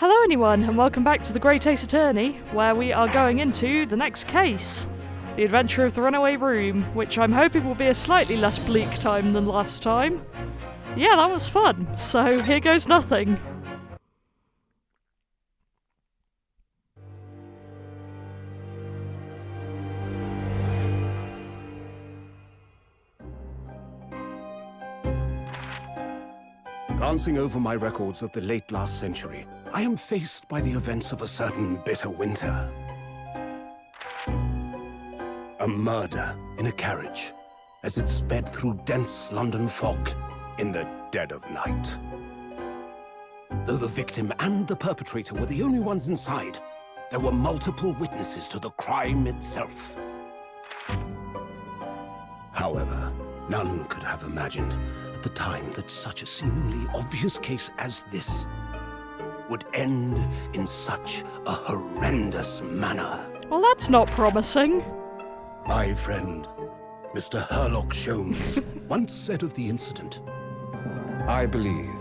Hello anyone, and welcome back to the Great Ace Attorney, where we are going into the next case. The Adventure of the Runaway Room, which I'm hoping will be a slightly less bleak time than last time. Yeah, that was fun, so here goes nothing. Glancing over my records of the late last century, I am faced by the events of a certain bitter winter. A murder in a carriage as it sped through dense London fog in the dead of night. Though the victim and the perpetrator were the only ones inside, there were multiple witnesses to the crime itself. However, none could have imagined at the time that such a seemingly obvious case as this would end in such a horrendous manner. Well, that's not promising. My friend, Mr. Herlock Sholmes, once said of the incident, "I believe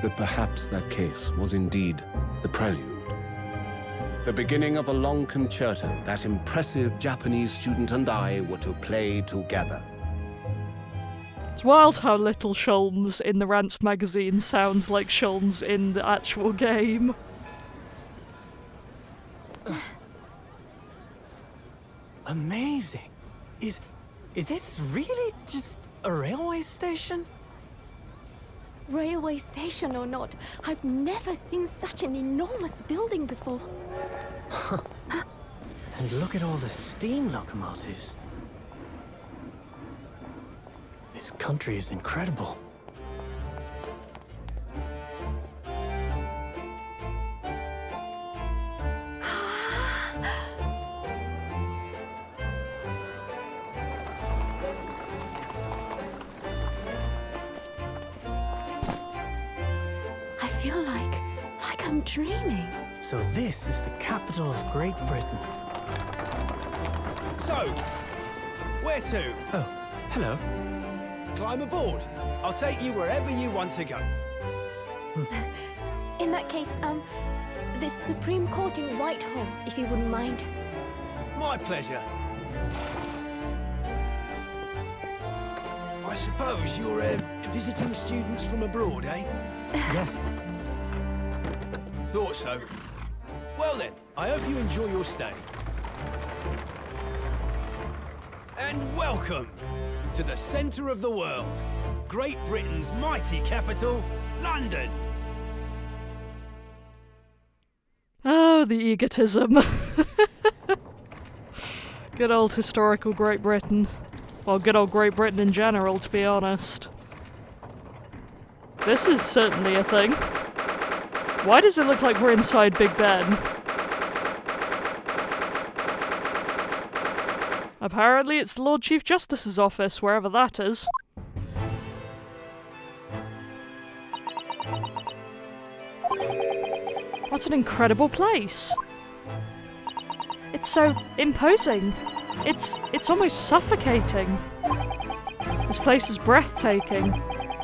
that perhaps that case was indeed the prelude. The beginning of a long concerto that impressive Japanese student and I were to play together." It's wild how little Sholmes in the Ranced magazine sounds like Sholmes in the actual game. Amazing. Is this really just a railway station? Railway station or not, I've never seen such an enormous building before. And look at all the steam locomotives. This country is incredible. I feel like I'm dreaming. So this is the capital of Great Britain. So, where to? Oh, hello. Climb aboard. I'll take you wherever you want to go. In that case, the Supreme Court in Whitehall, if you wouldn't mind. My pleasure. I suppose you're visiting students from abroad, eh? Yes. Thought so. Well then, I hope you enjoy your stay. And welcome to the centre of the world, Great Britain's mighty capital, London. Oh, the egotism. Good old historical Great Britain. Well, good old Great Britain in general, to be honest. This is certainly a thing. Why does it look like we're inside Big Ben? Apparently it's the Lord Chief Justice's office, wherever that is. What an incredible place! It's so imposing. It's almost suffocating. This place is breathtaking.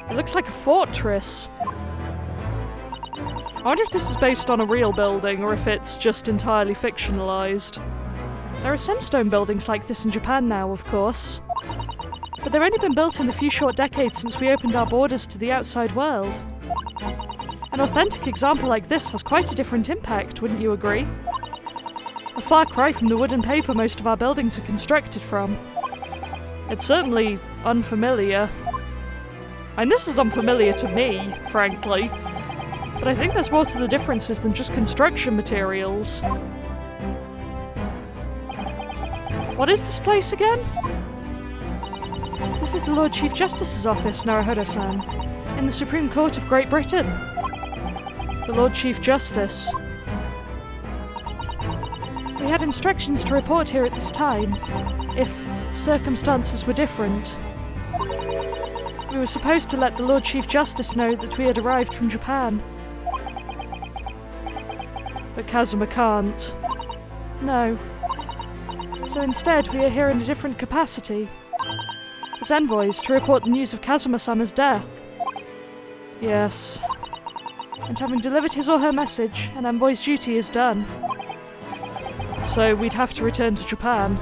It looks like a fortress. I wonder if this is based on a real building or if it's just entirely fictionalized. There are some stone buildings like this in Japan now, of course. But they've only been built in the few short decades since we opened our borders to the outside world. An authentic example like this has quite a different impact, wouldn't you agree? A far cry from the wood and paper most of our buildings are constructed from. It's certainly unfamiliar. And this is unfamiliar to me, frankly. But I think there's more to the differences than just construction materials. What is this place again? This is the Lord Chief Justice's office, Naruhodo-san, in the Supreme Court of Great Britain. The Lord Chief Justice. We had instructions to report here at this time, if circumstances were different. We were supposed to let the Lord Chief Justice know that we had arrived from Japan. But Kazuma can't. No. So instead, we are here in a different capacity. As envoys to report the news of Kazuma-sama's death. Yes. And having delivered his or her message, an envoy's duty is done. So we'd have to return to Japan.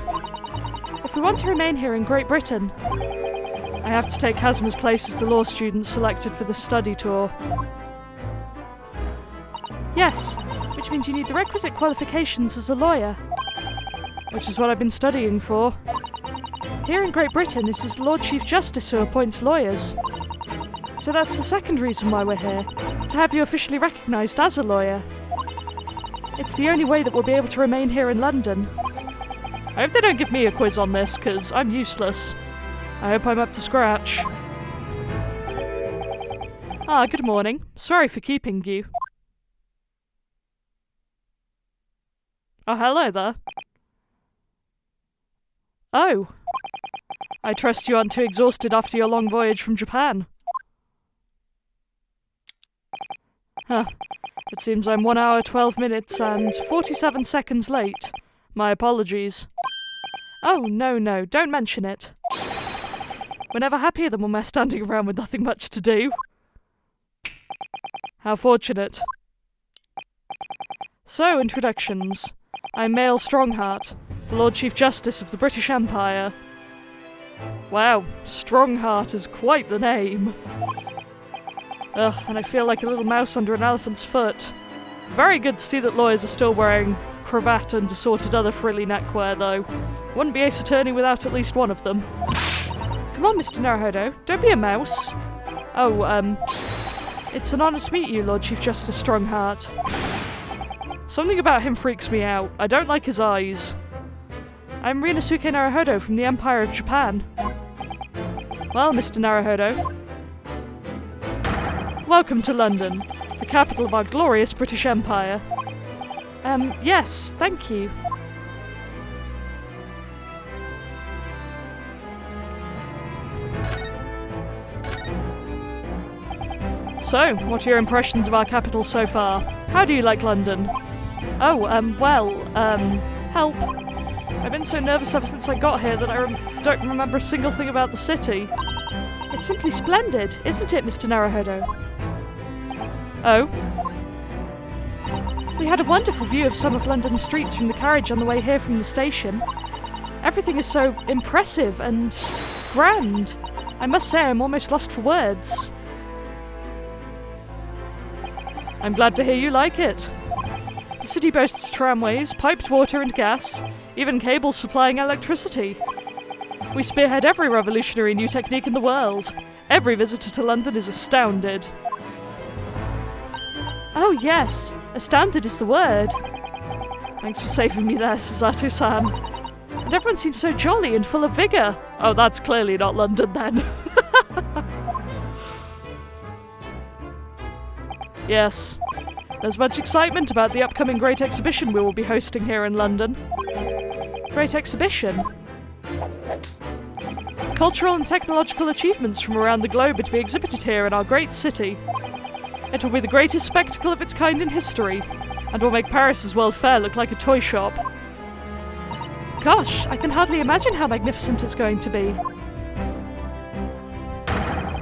If we want to remain here in Great Britain, I have to take Kazuma's place as the law student selected for the study tour. Yes, which means you need the requisite qualifications as a lawyer, which is what I've been studying for. Here in Great Britain, it is the Lord Chief Justice who appoints lawyers. So that's the second reason why we're here, to have you officially recognised as a lawyer. It's the only way that we'll be able to remain here in London. I hope they don't give me a quiz on this, because I'm useless. I hope I'm up to scratch. Ah, good morning. Sorry for keeping you. Oh, hello there. Oh. I trust you aren't too exhausted after your long voyage from Japan. Huh. It seems I'm 1 hour, 12 minutes and 47 seconds late. My apologies. Oh, no, don't mention it. We're never happier than when we're standing around with nothing much to do. How fortunate. So, introductions. I'm Mael Strongheart, the Lord Chief Justice of the British Empire. Wow, Strongheart is quite the name. Ugh, and I feel like a little mouse under an elephant's foot. Very good to see that lawyers are still wearing cravat and assorted other frilly neckwear, though. Wouldn't be Ace Attorney without at least one of them. Come on, Mr. Naruhodo, don't be a mouse. Oh, it's an honour to meet you, Lord Chief Justice Strongheart. Something about him freaks me out. I don't like his eyes. I'm Rinosuke Naruhodo from the Empire of Japan. Well, Mr. Naruhodo, welcome to London, the capital of our glorious British Empire. Yes, thank you. So, what are your impressions of our capital so far? How do you like London? Oh, help. I've been so nervous ever since I got here that I don't remember a single thing about the city. It's simply splendid, isn't it, Mr. Naruhodo? Oh? We had a wonderful view of some of London's streets from the carriage on the way here from the station. Everything is so impressive and grand. I must say I'm almost lost for words. I'm glad to hear you like it. The city boasts tramways, piped water and gas, even cables supplying electricity. We spearhead every revolutionary new technique in the world. Every visitor to London is astounded. Oh yes, astounded is the word. Thanks for saving me there, Susato-san. And everyone seems so jolly and full of vigour. Oh, that's clearly not London then. Yes, there's much excitement about the upcoming Great Exhibition we will be hosting here in London. Great Exhibition? Cultural and technological achievements from around the globe are to be exhibited here in our great city. It will be the greatest spectacle of its kind in history, and will make Paris's World Fair look like a toy shop. Gosh, I can hardly imagine how magnificent it's going to be.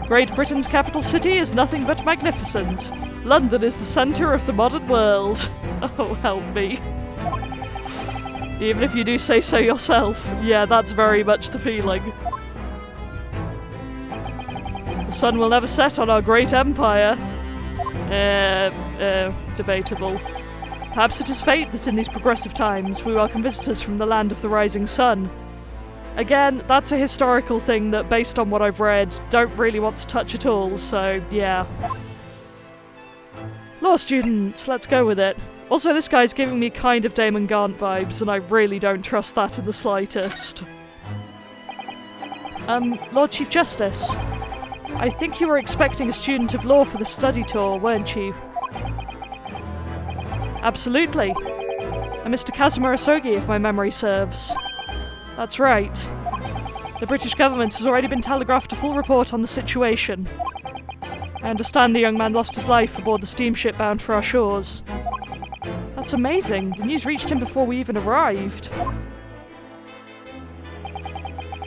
Great Britain's capital city is nothing but magnificent. London is the centre of the modern world. Oh, help me. Even if you do say so yourself, yeah, that's very much the feeling. The sun will never set on our great empire. Debatable. Perhaps it is fate that in these progressive times we welcome visitors from the land of the rising sun. Again, that's a historical thing that, based on what I've read, don't really want to touch at all, so yeah. Law students, let's go with it. Also, this guy's giving me kind of Damon Gaunt vibes, and I really don't trust that in the slightest. Lord Chief Justice, I think you were expecting a student of law for the study tour, weren't you? Absolutely. A Mr. Kazuma Asogi, if my memory serves. That's right. The British government has already been telegraphed a full report on the situation. I understand the young man lost his life aboard the steamship bound for our shores. That's amazing. The news reached him before we even arrived.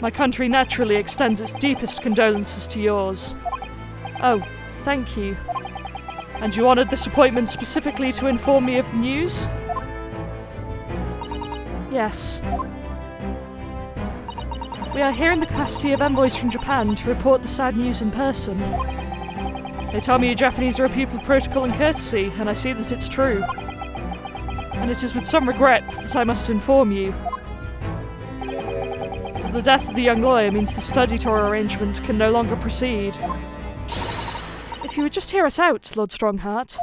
My country naturally extends its deepest condolences to yours. Oh, thank you. And you honoured this appointment specifically to inform me of the news? Yes. We are here in the capacity of envoys from Japan to report the sad news in person. They tell me you Japanese are a people of protocol and courtesy, and I see that it's true. And it is with some regrets that I must inform you that the death of the young lawyer means the study tour arrangement can no longer proceed. If you would just hear us out, Lord Strongheart.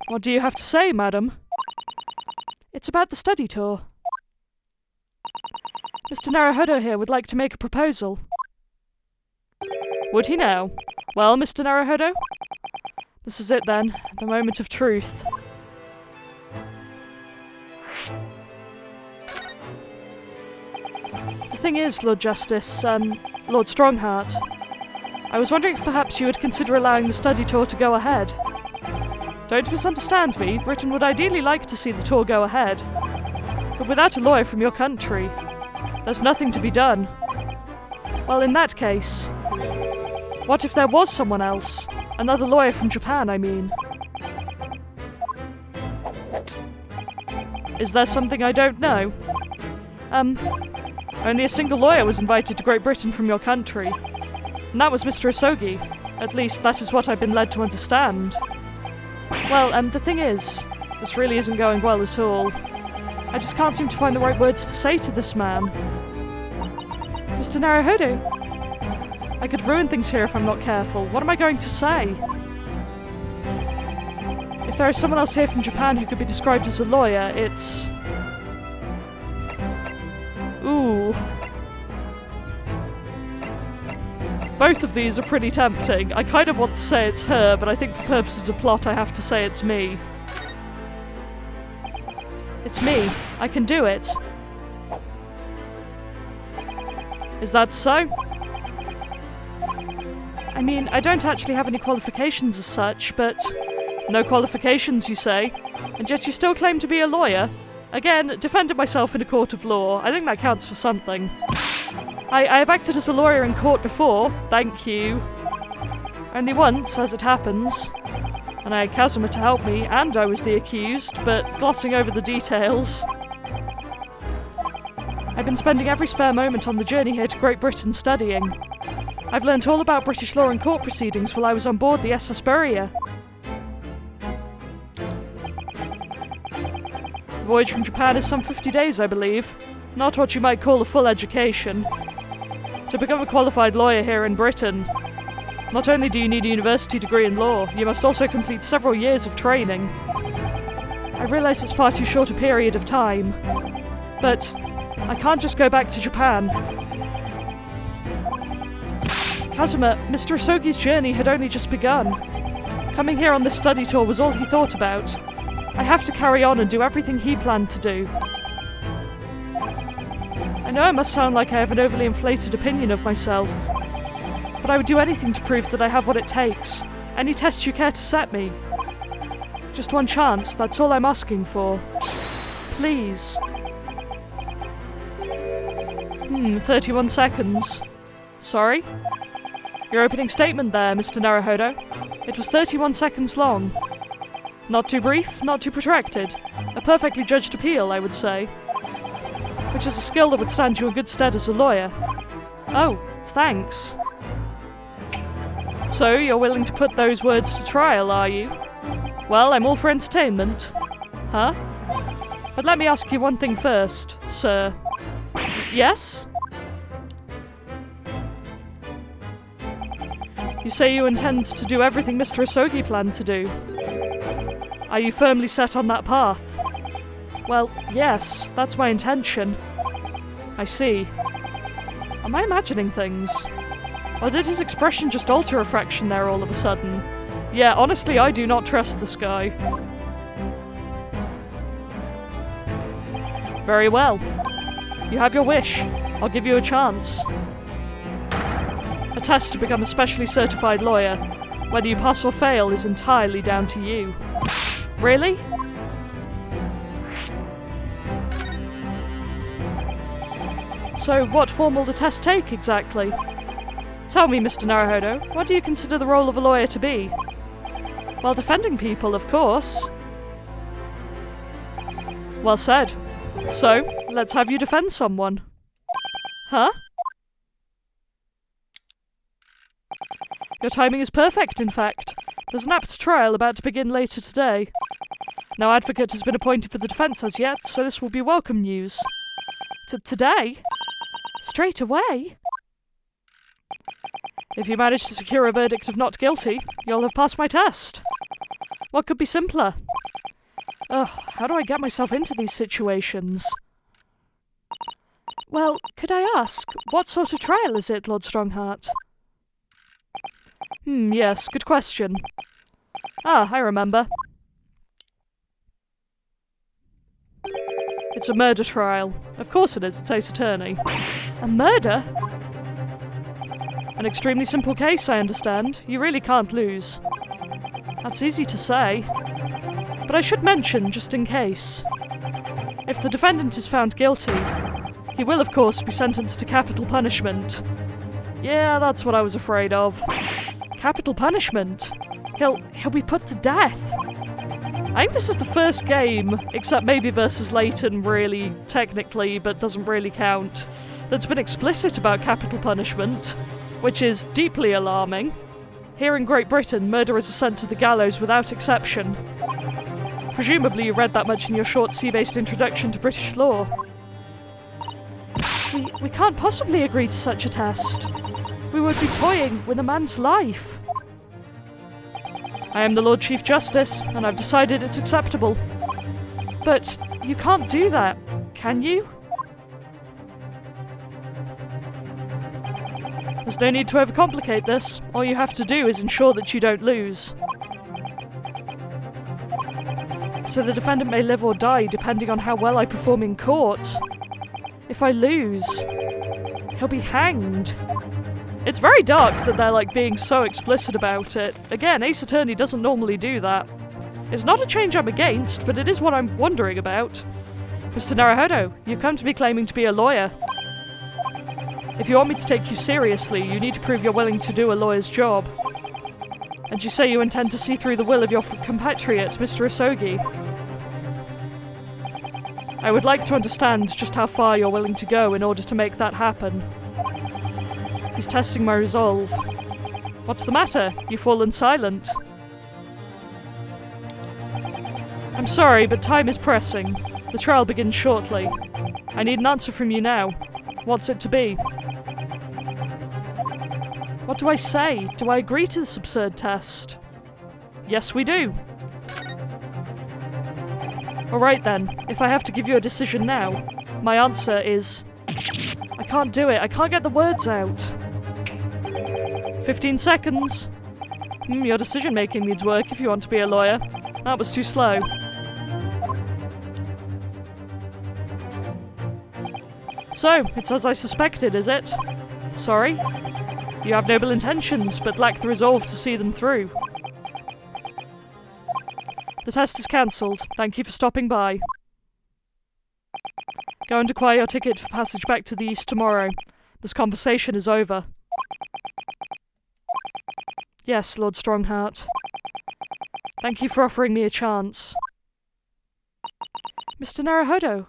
What do you have to say, madam? It's about the study tour. Mr. Naruhodo here would like to make a proposal. Would he now? Well, Mr. Naruhodo? This is it then, the moment of truth. The thing is, Lord Justice, Lord Strongheart, I was wondering if perhaps you would consider allowing the study tour to go ahead. Don't misunderstand me, Britain would ideally like to see the tour go ahead. But without a lawyer from your country, there's nothing to be done. Well, in that case, what if there was someone else? Another lawyer from Japan, I mean. Is there something I don't know? Only a single lawyer was invited to Great Britain from your country. And that was Mr. Isogi. At least, that is what I've been led to understand. Well, the thing is, this really isn't going well at all. I just can't seem to find the right words to say to this man. Mr. Naruhodo, I could ruin things here if I'm not careful. What am I going to say? If there is someone else here from Japan who could be described as a lawyer, it's... Ooh. Both of these are pretty tempting. I kind of want to say it's her, but I think for purposes of plot I have to say it's me. It's me. I can do it. Is that so? I mean, I don't actually have any qualifications as such, but... No qualifications, you say? And yet you still claim to be a lawyer? Again, defended myself in a court of law. I think that counts for something. I have acted as a lawyer in court before, thank you. Only once, as it happens. And I had Kazuma to help me, and I was the accused, but glossing over the details. I've been spending every spare moment on the journey here to Great Britain studying. I've learnt all about British law and court proceedings while I was on board the SS Buria. The voyage from Japan is some 50 days, I believe. Not what you might call a full education. To become a qualified lawyer here in Britain, not only do you need a university degree in law, you must also complete several years of training. I realise it's far too short a period of time, but I can't just go back to Japan. Kazuma, Mr. Isogi's journey had only just begun. Coming here on this study tour was all he thought about. I have to carry on and do everything he planned to do. I know it must sound like I have an overly inflated opinion of myself, but I would do anything to prove that I have what it takes. Any test you care to set me. Just one chance, that's all I'm asking for. Please. 31 seconds. Sorry? Your opening statement there, Mr. Naruhodo. It was 31 seconds long. Not too brief, not too protracted. A perfectly judged appeal, I would say. Which is a skill that would stand you in good stead as a lawyer. Oh, thanks. So, you're willing to put those words to trial, are you? Well, I'm all for entertainment. Huh? But let me ask you one thing first, sir. Yes? You say you intend to do everything Mr. Isogi planned to do. Are you firmly set on that path? Well, yes, that's my intention. I see. Am I imagining things? Or did his expression just alter a fraction there all of a sudden? Yeah, honestly, I do not trust this guy. Very well. You have your wish. I'll give you a chance. A test to become a specially certified lawyer. Whether you pass or fail is entirely down to you. Really? So, what form will the test take, exactly? Tell me, Mr. Naruhodo, what do you consider the role of a lawyer to be? While defending people, of course. Well said. So, let's have you defend someone. Huh? Your timing is perfect, in fact. There's an apt trial about to begin later today. No advocate has been appointed for the defence as yet, so this will be welcome news. Today? Straight away? If you manage to secure a verdict of not guilty, you'll have passed my test. What could be simpler? Ugh, how do I get myself into these situations? Well, could I ask, what sort of trial is it, Lord Strongheart? Yes, good question. Ah, I remember. It's a murder trial. Of course it is, it's Ace Attorney. A murder? An extremely simple case, I understand. You really can't lose. That's easy to say. But I should mention, just in case. If the defendant is found guilty, he will of course be sentenced to capital punishment. Yeah, that's what I was afraid of. Capital punishment? He'll be put to death. I think this is the first game, except maybe versus Leighton really, technically, but doesn't really count, that's been explicit about capital punishment, which is deeply alarming. Here in Great Britain, murderers are sent to the gallows without exception. Presumably you read that much in your short sea-based introduction to British law. We can't possibly agree to such a test. We would be toying with a man's life. I am the Lord Chief Justice, and I've decided it's acceptable. But you can't do that, can you? There's no need to overcomplicate this. All you have to do is ensure that you don't lose. So the defendant may live or die depending on how well I perform in court. If I lose, he'll be hanged. It's very dark that they're being so explicit about it. Again, Ace Attorney doesn't normally do that. It's not a change I'm against, but it is what I'm wondering about. Mr. Naruhodo, you've come to me claiming to be a lawyer. If you want me to take you seriously, you need to prove you're willing to do a lawyer's job. And you say you intend to see through the will of your compatriot, Mr. Isogi. I would like to understand just how far you're willing to go in order to make that happen. He's testing my resolve. What's the matter? You've fallen silent. I'm sorry, but time is pressing. The trial begins shortly. I need an answer from you now. What's it to be? What do I say? Do I agree to this absurd test? Yes, we do. Alright then, if I have to give you a decision now, my answer is... I can't do it, I can't get the words out. 15 seconds. Your decision-making needs work if you want to be a lawyer. That was too slow. So, it's as I suspected, is it? Sorry? You have noble intentions, but lack the resolve to see them through. The test is cancelled. Thank you for stopping by. Go and acquire your ticket for passage back to the east tomorrow. This conversation is over. Yes, Lord Strongheart. Thank you for offering me a chance. Mr. Naruhodo.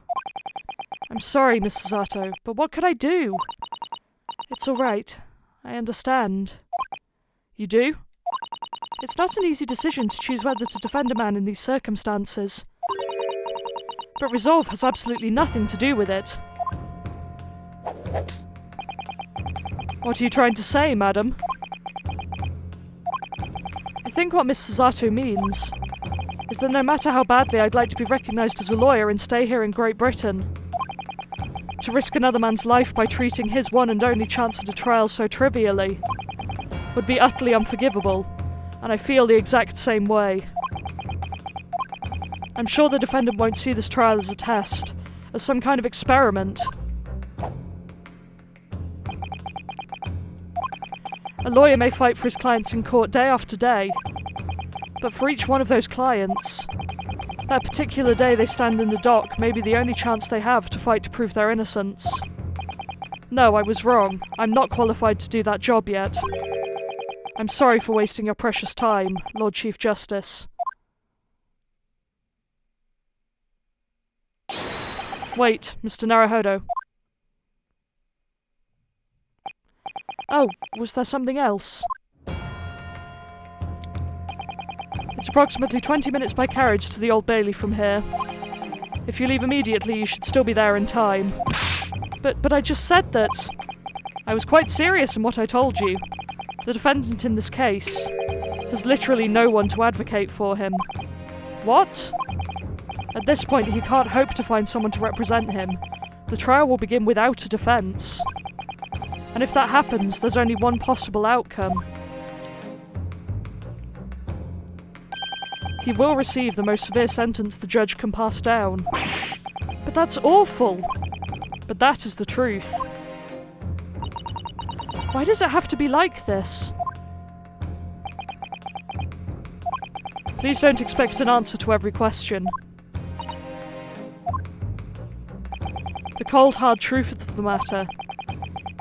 I'm sorry, Miss Sato, but what could I do? It's all right. I understand. You do? It's not an easy decision to choose whether to defend a man in these circumstances. But resolve has absolutely nothing to do with it. What are you trying to say, madam? I think what Miss Sato means is that no matter how badly I'd like to be recognised as a lawyer and stay here in Great Britain, to risk another man's life by treating his one and only chance at a trial so trivially would be utterly unforgivable, and I feel the exact same way. I'm sure the defendant won't see this trial as a test, as some kind of experiment. A lawyer may fight for his clients in court day after day, but for each one of those clients, that particular day they stand in the dock may be the only chance they have to fight to prove their innocence. No, I was wrong. I'm not qualified to do that job yet. I'm sorry for wasting your precious time, Lord Chief Justice. Wait, Mr. Naruhodo. Oh, was there something else? It's approximately 20 minutes by carriage to the Old Bailey from here. If you leave immediately, you should still be there in time. But I just said that. I was quite serious in what I told you. The defendant in this case has literally no one to advocate for him. What? At this point, he can't hope to find someone to represent him. The trial will begin without a defence. And if that happens, there's only one possible outcome. He will receive the most severe sentence the judge can pass down. But that's awful. But that is the truth. Why does it have to be like this? Please don't expect an answer to every question. The cold, hard truth of the matter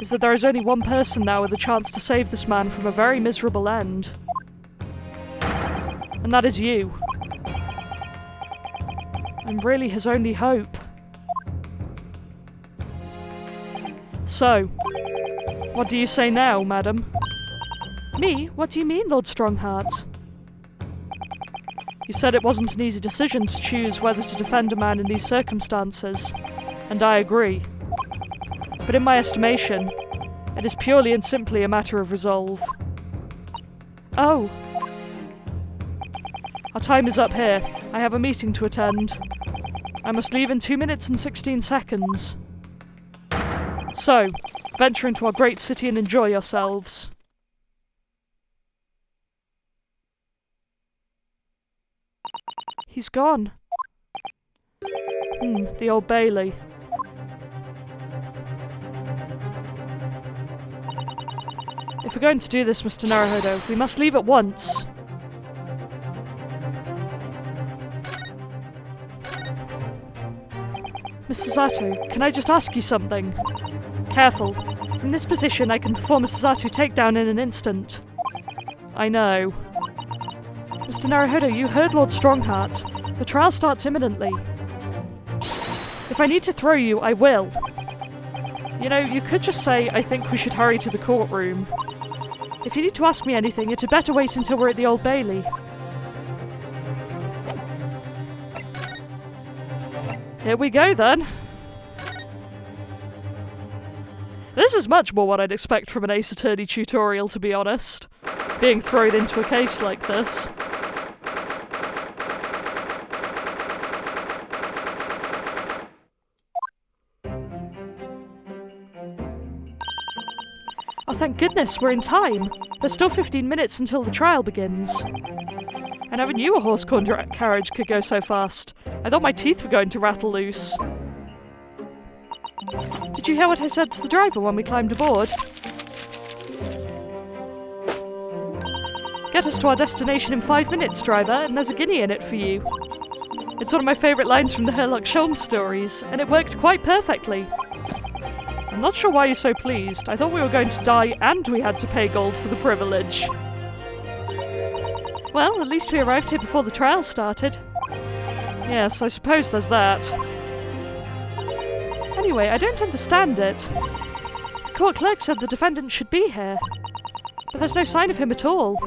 is that there is only one person now with a chance to save this man from a very miserable end. And that is you. I'm really his only hope. So, what do you say now, madam? Me? What do you mean, Lord Strongheart? You said it wasn't an easy decision to choose whether to defend a man in these circumstances, and I agree. But in my estimation, it is purely and simply a matter of resolve. Oh. Our time is up here. I have a meeting to attend. I must leave in 2 minutes and 16 seconds. So, venture into our great city and enjoy yourselves. He's gone. The Old Bailey. If we're going to do this, Mr. Naruhodo, we must leave at once. Mr. Zato, can I just ask you something? Careful. From this position, I can perform a Suzato takedown in an instant. I know. Mr. Naruhodo, you heard Lord Strongheart. The trial starts imminently. If I need to throw you, I will. You know, you could just say, I think we should hurry to the courtroom. If you need to ask me anything, it had better wait until we're at the Old Bailey. Here we go, then. This is much more what I'd expect from an Ace Attorney tutorial, to be honest. Being thrown into a case like this. Oh, thank goodness, we're in time. There's still 15 minutes until the trial begins. I never knew a horse-corn carriage could go so fast. I thought my teeth were going to rattle loose. Did you hear what I said to the driver when we climbed aboard? Get us to our destination in 5 minutes, driver, and there's a guinea in it for you. It's one of my favourite lines from the Sherlock Holmes stories, and it worked quite perfectly. I'm not sure why you're so pleased. I thought we were going to die and we had to pay gold for the privilege. Well, at least we arrived here before the trial started. Yes, I suppose there's that. Anyway, I don't understand it. The court clerk said the defendant should be here, but there's no sign of him at all.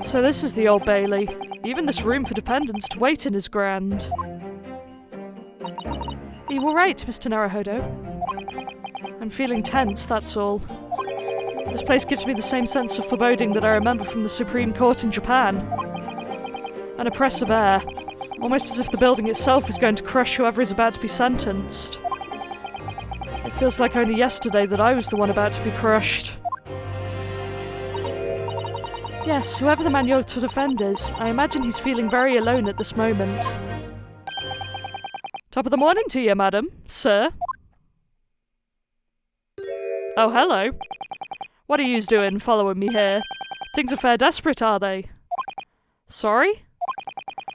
So this is the Old Bailey. Even this room for defendants to wait in is grand. Are you alright, Mr. Naruhodo? I'm feeling tense, that's all. This place gives me the same sense of foreboding that I remember from the Supreme Court in Japan. An oppressive air, almost as if the building itself is going to crush whoever is about to be sentenced. It feels like only yesterday that I was the one about to be crushed. Yes, whoever the man you're to defend is, I imagine he's feeling very alone at this moment. Top of the morning to you, madam, sir. Oh, hello. What are yous doing following me here? Things are fair desperate, are they? Sorry?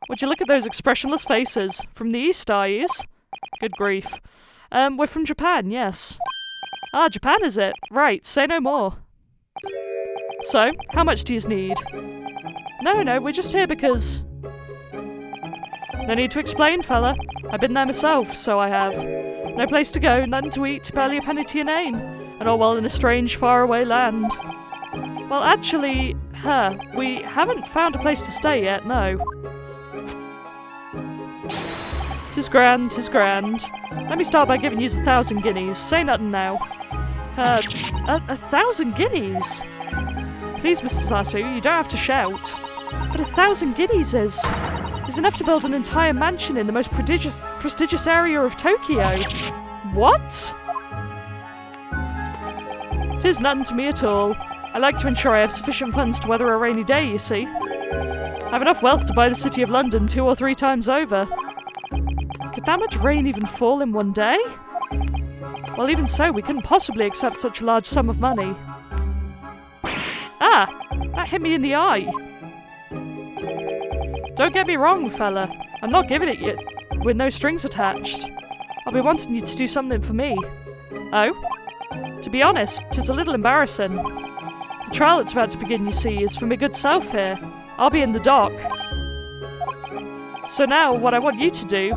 Would you look at those expressionless faces? From the east, are yous? Good grief. We're from Japan, yes. Ah, Japan is it? Right, say no more. So, how much do you need? No, we're just here because... No need to explain, fella. I've been there myself, so I have. No place to go, nothing to eat, barely a penny to your name. And all while in a strange, faraway land. Well, actually, we haven't found a place to stay yet, no. 'Tis grand, 'tis grand. Let me start by giving you 1,000 guineas. Say nothing now. 1,000 guineas? Please, Mr. Sato, you don't have to shout. But 1,000 guineas is enough to build an entire mansion in the most prestigious area of Tokyo. What? 'Tis nothing to me at all. I like to ensure I have sufficient funds to weather a rainy day, you see. I have enough wealth to buy the City of London 2 or 3 times over. Could that much rain even fall in one day? Well, even so, we couldn't possibly accept such a large sum of money. Ah! That hit me in the eye. Don't get me wrong, fella. I'm not giving it you with no strings attached. I'll be wanting you to do something for me. Oh? To be honest, 'tis a little embarrassing. The trial that's about to begin, you see, is for my good self here. I'll be in the dock. So now, what I want you to do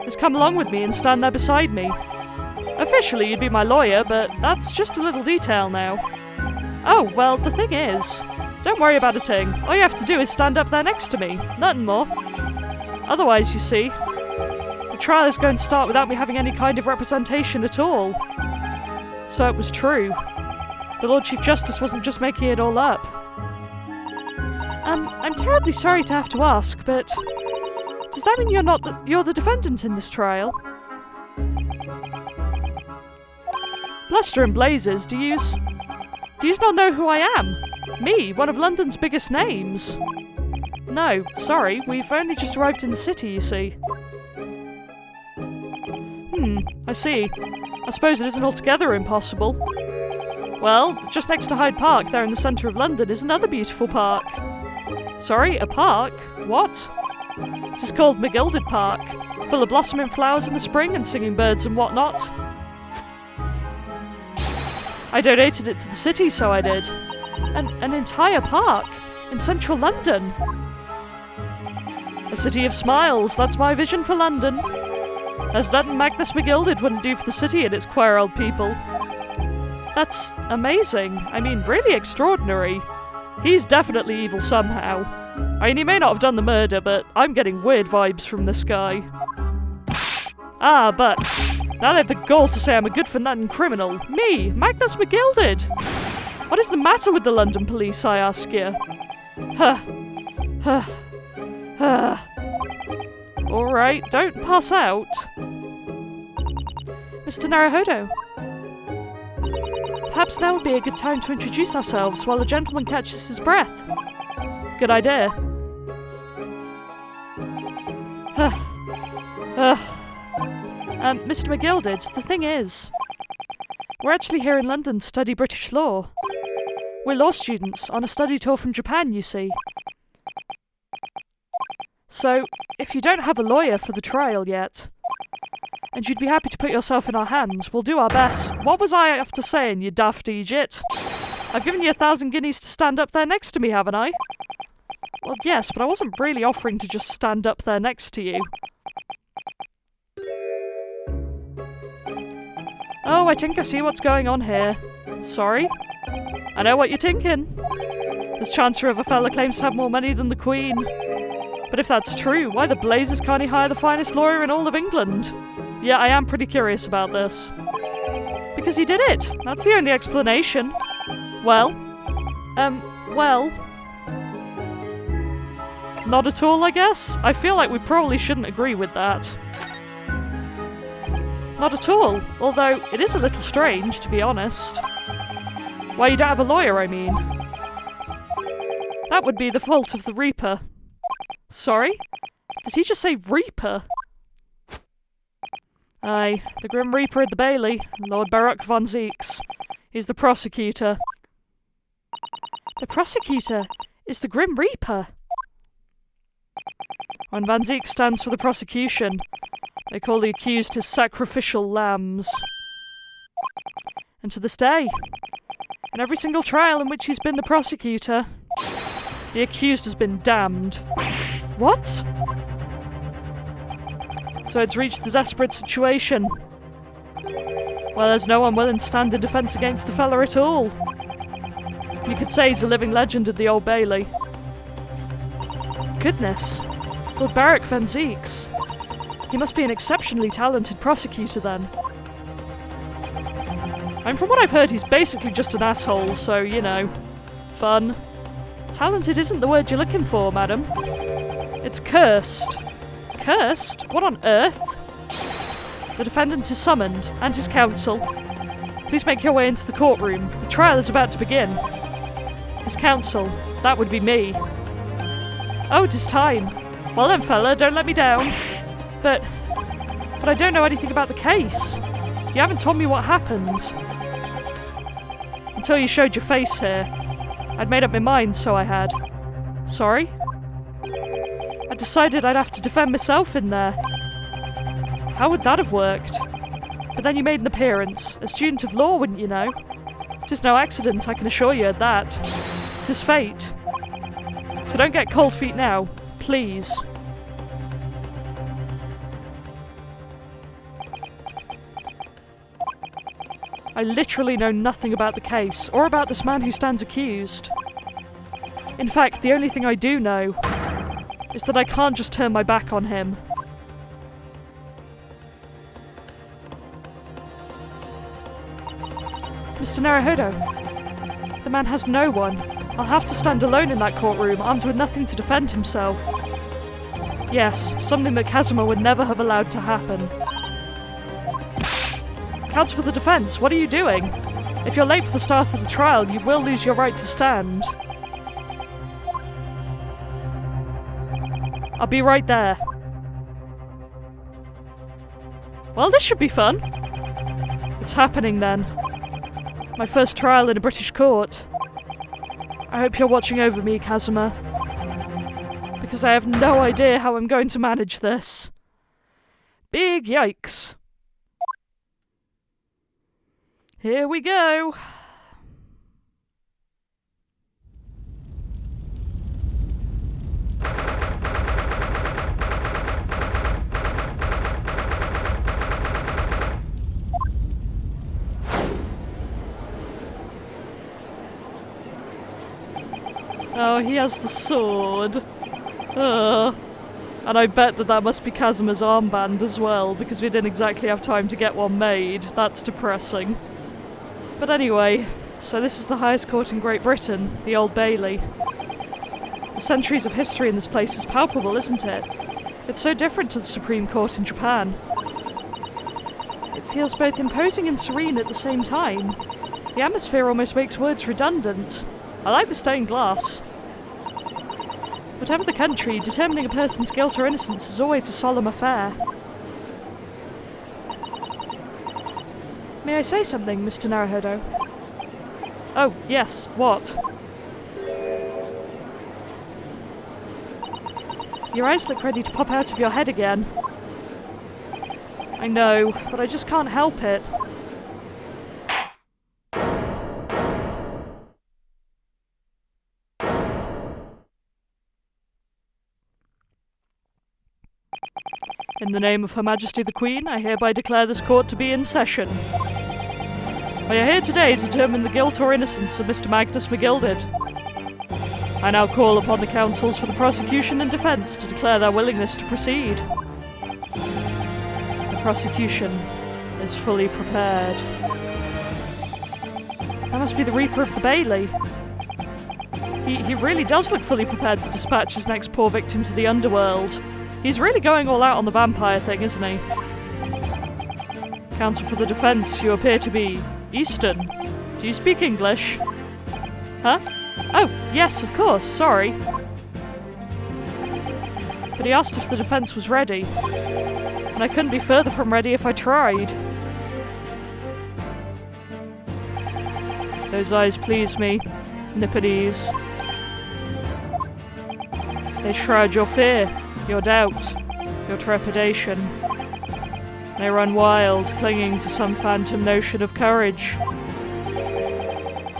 is come along with me and stand there beside me. Officially, you'd be my lawyer, but that's just a little detail now. Oh, well, the thing is, don't worry about a thing. All you have to do is stand up there next to me. Nothing more. Otherwise, you see, the trial is going to start without me having any kind of representation at all. So it was true. The Lord Chief Justice wasn't just making it all up. I'm terribly sorry to have to ask, but does that mean you're the defendant in this trial? Bluster and blazes, do yous not know who I am? Me, one of London's biggest names. No, sorry, we've only just arrived in the city, you see. I see. I suppose it isn't altogether impossible. Well, just next to Hyde Park, there in the centre of London, is another beautiful park. Sorry, a park? What? It is called McGilded Park, full of blossoming flowers in the spring and singing birds and whatnot. I donated it to the city, so I did. An entire park in central London. A city of smiles, that's my vision for London. There's nothing Magnus McGilded wouldn't do for the city and its queer old people. That's amazing. I mean, really extraordinary. He's definitely evil somehow. I mean, he may not have done the murder, but I'm getting weird vibes from this guy. Ah, but now they have the gall to say I'm a good-for-nothing criminal. Me, Magnus McGilded! What is the matter with the London police, I ask you? Alright, don't pass out. Mr. Naruhodo. Perhaps now would be a good time to introduce ourselves while the gentleman catches his breath. Good idea. Mr. McGilded, the thing is, we're actually here in London to study British law. We're law students on a study tour from Japan, you see. So, if you don't have a lawyer for the trial yet, and you'd be happy to put yourself in our hands, we'll do our best. What was I after saying, you daft Egypt? I've given you 1,000 guineas to stand up there next to me, haven't I? Well, yes, but I wasn't really offering to just stand up there next to you. Oh, I think I see what's going on here. Sorry? I know what you're thinking. This chancer of a fella claims to have more money than the Queen. But if that's true, why the blazes can't he hire the finest lawyer in all of England? Yeah, I am pretty curious about this. Because he did it. That's the only explanation. Well. Not at all, I guess? I feel like we probably shouldn't agree with that. Not at all, although it is a little strange, to be honest. Why you don't have a lawyer, I mean. That would be the fault of the Reaper. Sorry? Did he just say Reaper? Aye, the Grim Reaper at the Bailey, Lord Baruch von Zeeks. He's the prosecutor. The prosecutor is the Grim Reaper. When Van Zeek stands for the prosecution, They call the accused his sacrificial lambs. And to this day, in every single trial in which he's been the prosecutor, the accused has been damned. What? So it's reached the desperate situation. Well, there's no one willing to stand in defence against the fella at all. You could say he's a living legend of the Old Bailey. Goodness. Lord Barrack Van Zeeks. He must be an exceptionally talented prosecutor then. And from what I've heard, he's basically just an asshole, so, you know, fun. Talented isn't the word you're looking for, madam. It's cursed. Cursed? What on earth? The defendant is summoned, and his counsel. Please make your way into the courtroom. The trial is about to begin. His counsel. That would be me. Oh, it is time. Well then, fella, don't let me down. But I don't know anything about the case. You haven't told me what happened. Until you showed your face here. I'd made up my mind, so I had. Sorry? I decided I'd have to defend myself in there. How would that have worked? But then you made an appearance. A student of law, wouldn't you know? 'Tis no accident, I can assure you of that. 'Tis fate. So don't get cold feet now, please. I literally know nothing about the case, or about this man who stands accused. In fact, the only thing I do know is that I can't just turn my back on him. Mr. Naruhodo, the man has no one. I'll have to stand alone in that courtroom, armed with nothing to defend himself. Yes, something that Kazuma would never have allowed to happen. Counsel for the defense, what are you doing? If you're late for the start of the trial, you will lose your right to stand. I'll be right there. Well, this should be fun. It's happening then. My first trial in a British court. I hope you're watching over me, Kazuma. Because I have no idea how I'm going to manage this. Big yikes. Here we go. Oh, he has the sword. And I bet that must be Kazuma's armband as well, because we didn't exactly have time to get one made. That's depressing. But anyway, so this is the highest court in Great Britain, the Old Bailey. The centuries of history in this place is palpable, isn't it? It's so different to the Supreme Court in Japan. It feels both imposing and serene at the same time. The atmosphere almost makes words redundant. I like the stained glass. Whatever the country, determining a person's guilt or innocence is always a solemn affair. May I say something, Mr. Naruhodo? Oh, yes, what? Your eyes look ready to pop out of your head again. I know, but I just can't help it. In the name of Her Majesty the Queen, I hereby declare this court to be in session. We are here today to determine the guilt or innocence of Mr. Magnus McGilded. I now call upon the counsels for the prosecution and defence to declare their willingness to proceed. The prosecution is fully prepared. That must be the Reaper of the Bailey. He really does look fully prepared to dispatch his next poor victim to the underworld. He's really going all out on the vampire thing, isn't he? Counsel for the defence, you appear to be Eastern. Do you speak English? Huh? Oh, yes, of course, sorry. But he asked if the defence was ready. And I couldn't be further from ready if I tried. Those eyes please me, Nipponese. They shroud your fear, your doubt, your trepidation. They run wild, clinging to some phantom notion of courage.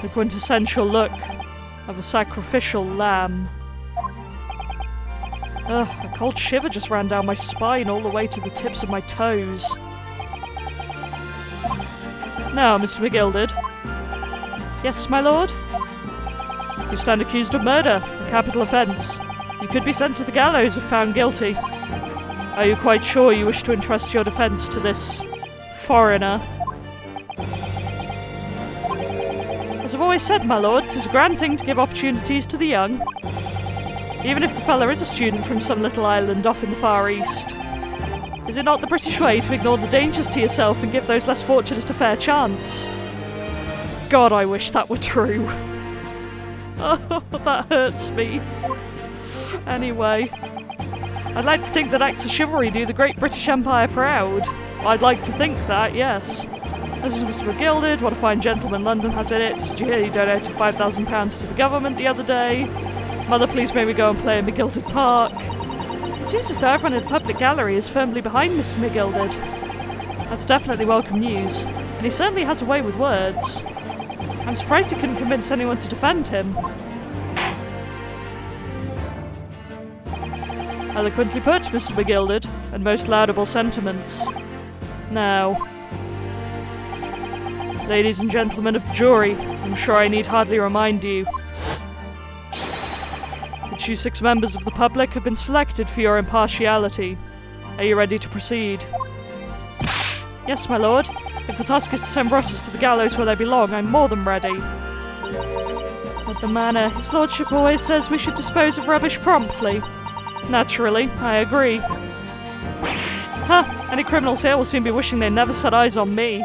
The quintessential look of a sacrificial lamb. Ugh, a cold shiver just ran down my spine all the way to the tips of my toes. Now, Mr. McGilded. Yes, my lord? You stand accused of murder, a capital offence. You could be sent to the gallows if found guilty. Are you quite sure you wish to entrust your defence to this foreigner? As I've always said, my lord, 'tis granting to give opportunities to the young. Even if the fella is a student from some little island off in the Far East. Is it not the British way to ignore the dangers to yourself and give those less fortunate a fair chance? God, I wish that were true. Oh, that hurts me. Anyway, I'd like to think that acts of chivalry do the great British Empire proud. I'd like to think that, yes. This is Mr. McGilded, what a fine gentleman London has in it. Did you hear he donated £5,000 to the government the other day? Mother, please may we go and play in McGilded Park. It seems as though everyone in the public gallery is firmly behind Mr. McGilded. That's definitely welcome news, and he certainly has a way with words. I'm surprised he couldn't convince anyone to defend him. Eloquently put, Mr. McGilded, and most laudable sentiments. Now, ladies and gentlemen of the jury, I'm sure I need hardly remind you that you 6 members of the public have been selected for your impartiality. Are you ready to proceed? Yes, my lord. If the task is to send rushes to the gallows where they belong, I'm more than ready. At the manor, his lordship always says we should dispose of rubbish promptly. Naturally, I agree. Huh, any criminals here will soon be wishing they never set eyes on me.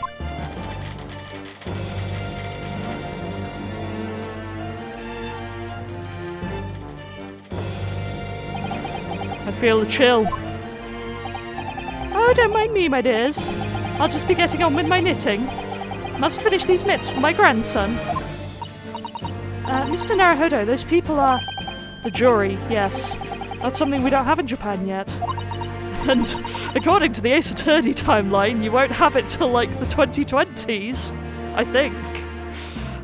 I feel a chill. Oh, don't mind me, my dears. I'll just be getting on with my knitting. Must finish these mitts for my grandson. Mr. Naruhodo, those people are... The jury, yes. That's something we don't have in Japan yet. And according to the Ace Attorney timeline, you won't have it till like the 2020s, I think.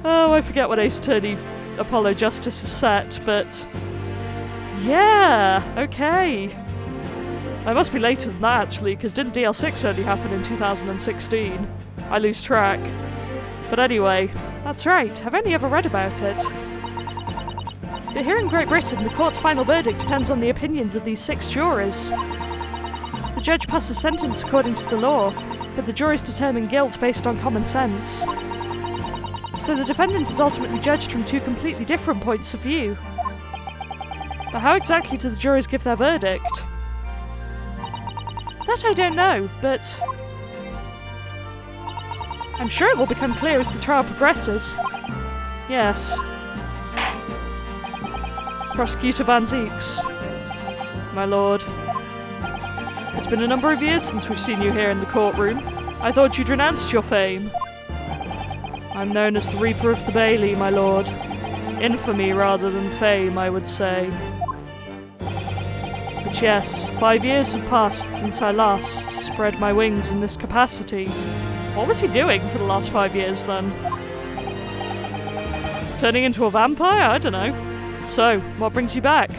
Oh, I forget what Ace Attorney Apollo Justice is set, but... Yeah, okay. I must be later than that, actually, because didn't DL6 only happen in 2016? I lose track. But anyway, that's right, I've only ever read about it. But here in Great Britain, the court's final verdict depends on the opinions of these 6 jurors. The judge passes sentence according to the law, but the juries determine guilt based on common sense. So the defendant is ultimately judged from 2 completely different points of view. But how exactly do the juries give their verdict? That I don't know, but... I'm sure it will become clear as the trial progresses. Yes. Prosecutor Van Zeeks. My lord. It's been a number of years since we've seen you here in the courtroom. I thought you'd renounced your fame. I'm known as the Reaper of the Bailey, my lord. Infamy rather than fame, I would say. But yes, 5 years have passed since I last spread my wings in this capacity. What was he doing for the last 5 years, then? Turning into a vampire? I don't know. So, what brings you back?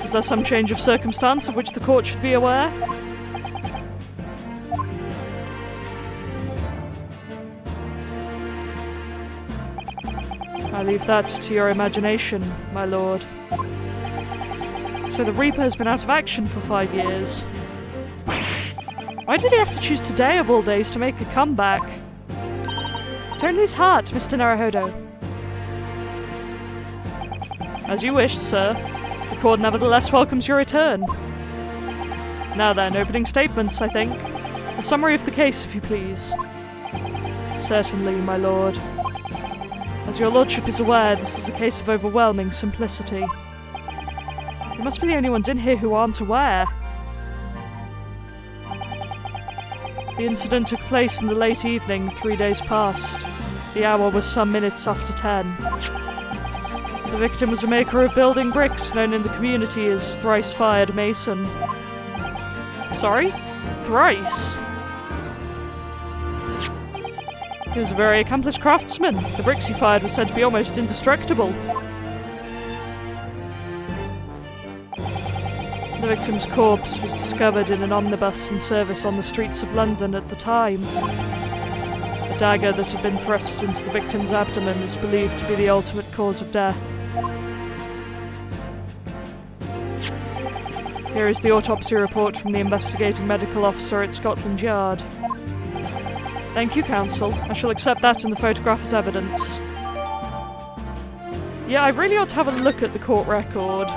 Is there some change of circumstance of which the court should be aware? I leave that to your imagination, my lord. So the Reaper has been out of action for 5 years. Why did he have to choose today of all days to make a comeback? Don't lose heart, Mr. Naruhodo. As you wish, sir. The court nevertheless welcomes your return. Now then, opening statements, I think. A summary of the case, if you please. Certainly, my lord. As your lordship is aware, this is a case of overwhelming simplicity. You must be the only ones in here who aren't aware. The incident took place in the late evening, 3 days past. The hour was some minutes after 10. The victim was a maker of building bricks, known in the community as Thrice-Fired Mason. Sorry? thrice. He was a very accomplished craftsman. The bricks he fired were said to be almost indestructible. The victim's corpse was discovered in an omnibus in service on the streets of London at the time. A dagger that had been thrust into the victim's abdomen is believed to be the ultimate cause of death. Here is the autopsy report from the investigating medical officer at Scotland Yard. Thank you, Counsel. I shall accept that and the photograph as evidence. Yeah, I really ought to have a look at the court record.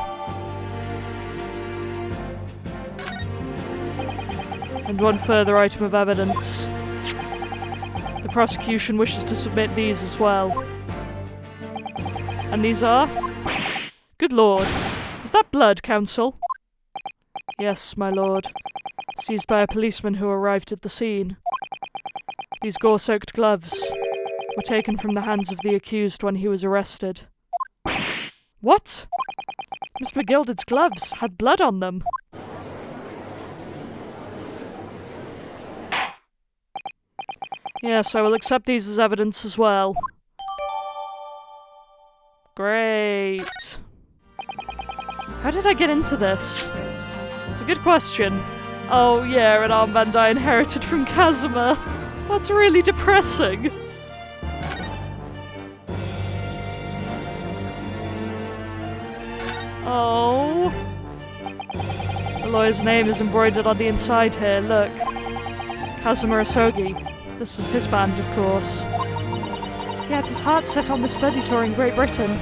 And one further item of evidence. The prosecution wishes to submit these as well. And these are? Good lord. Is that blood, Counsel? Yes, my lord. Seized by a policeman who arrived at the scene. These gore-soaked gloves were taken from the hands of the accused when he was arrested. What? Mr. McGilded's gloves had blood on them. Yes, I will accept these as evidence as well. Great. How did I get into this? It's a good question. Oh yeah, an armband I inherited from Casimir. That's really depressing. Oh. The lawyer's name is embroidered on the inside here, look. Casimir Asogi. This was his band, of course. He had his heart set on the study tour in Great Britain.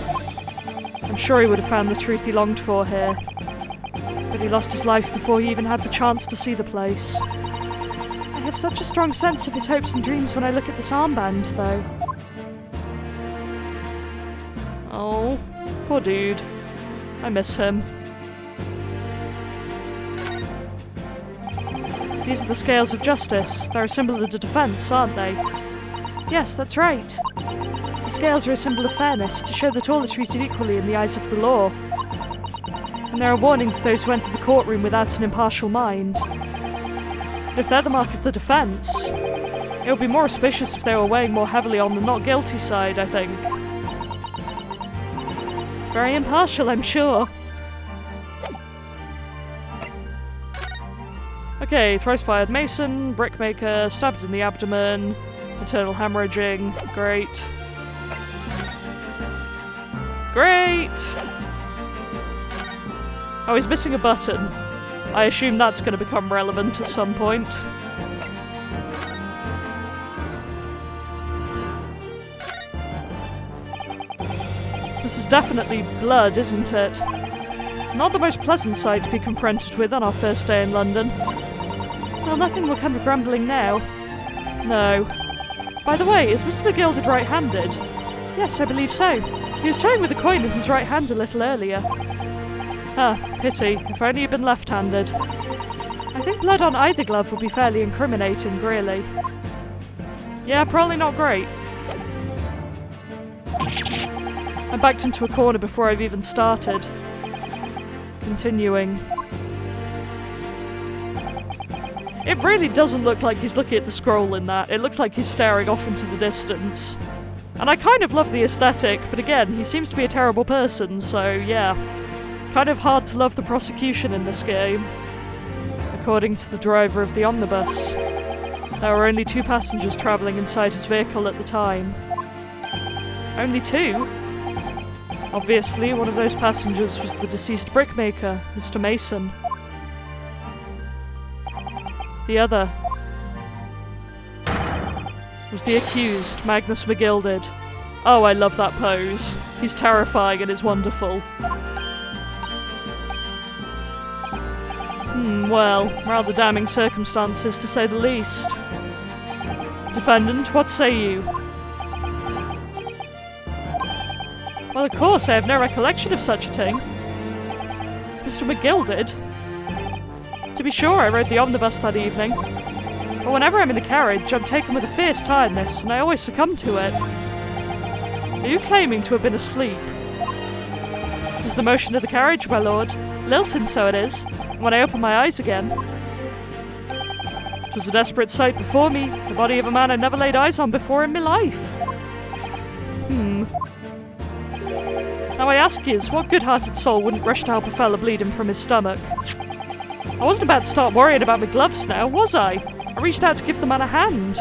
I'm sure he would have found the truth he longed for here. But he lost his life before he even had the chance to see the place. I have such a strong sense of his hopes and dreams when I look at this armband, though. Oh, poor dude. I miss him. These are the scales of justice. They're a symbol of the defense, aren't they? Yes, that's right. The scales are a symbol of fairness, to show that all are treated equally in the eyes of the law. And there are warnings to those who enter the courtroom without an impartial mind. But if they're the mark of the defense, it would be more auspicious if they were weighing more heavily on the not guilty side, I think. Very impartial, I'm sure. Okay, thrice-fired mason, brickmaker, stabbed in the abdomen, internal hemorrhaging, great. Great! Oh, he's missing a button. I assume that's going to become relevant at some point. This is definitely blood, isn't it? Not the most pleasant sight to be confronted with on our first day in London. Well, nothing will come of grumbling now. No. By the way, is Mr. McGilded right-handed? Yes, I believe so. He was toying with a coin in his right hand a little earlier. Ah, pity. If only he'd been left-handed. I think blood on either glove would be fairly incriminating, really. Yeah, probably not great. I backed into a corner before I've even started. Continuing. It really doesn't look like he's looking at the scroll in that. It looks like he's staring off into the distance. And I kind of love the aesthetic, but again, he seems to be a terrible person, so yeah. Kind of hard to love the prosecution in this game. According to the driver of the omnibus, there were only 2 passengers travelling inside his vehicle at the time. Only 2? Obviously, one of those passengers was the deceased brickmaker, Mr. Mason. The other was the accused, Magnus McGilded. Oh, I love that pose. He's terrifying and is wonderful. Well, rather damning circumstances to say the least. Defendant, what say you? Well, of course, I have no recollection of such a thing. Mr. McGilded? To be sure, I rode the omnibus that evening. But whenever I'm in a carriage, I'm taken with a fierce tiredness, and I always succumb to it. Are you claiming to have been asleep? It is the motion of the carriage, my lord. Lilting, so it is. And when I open my eyes again... was a desperate sight before me, the body of a man I'd never laid eyes on before in my life. Now I ask yous, what good-hearted soul wouldn't rush to help a fella bleeding from his stomach? I wasn't about to start worrying about my gloves now, was I? I reached out to give the man a hand.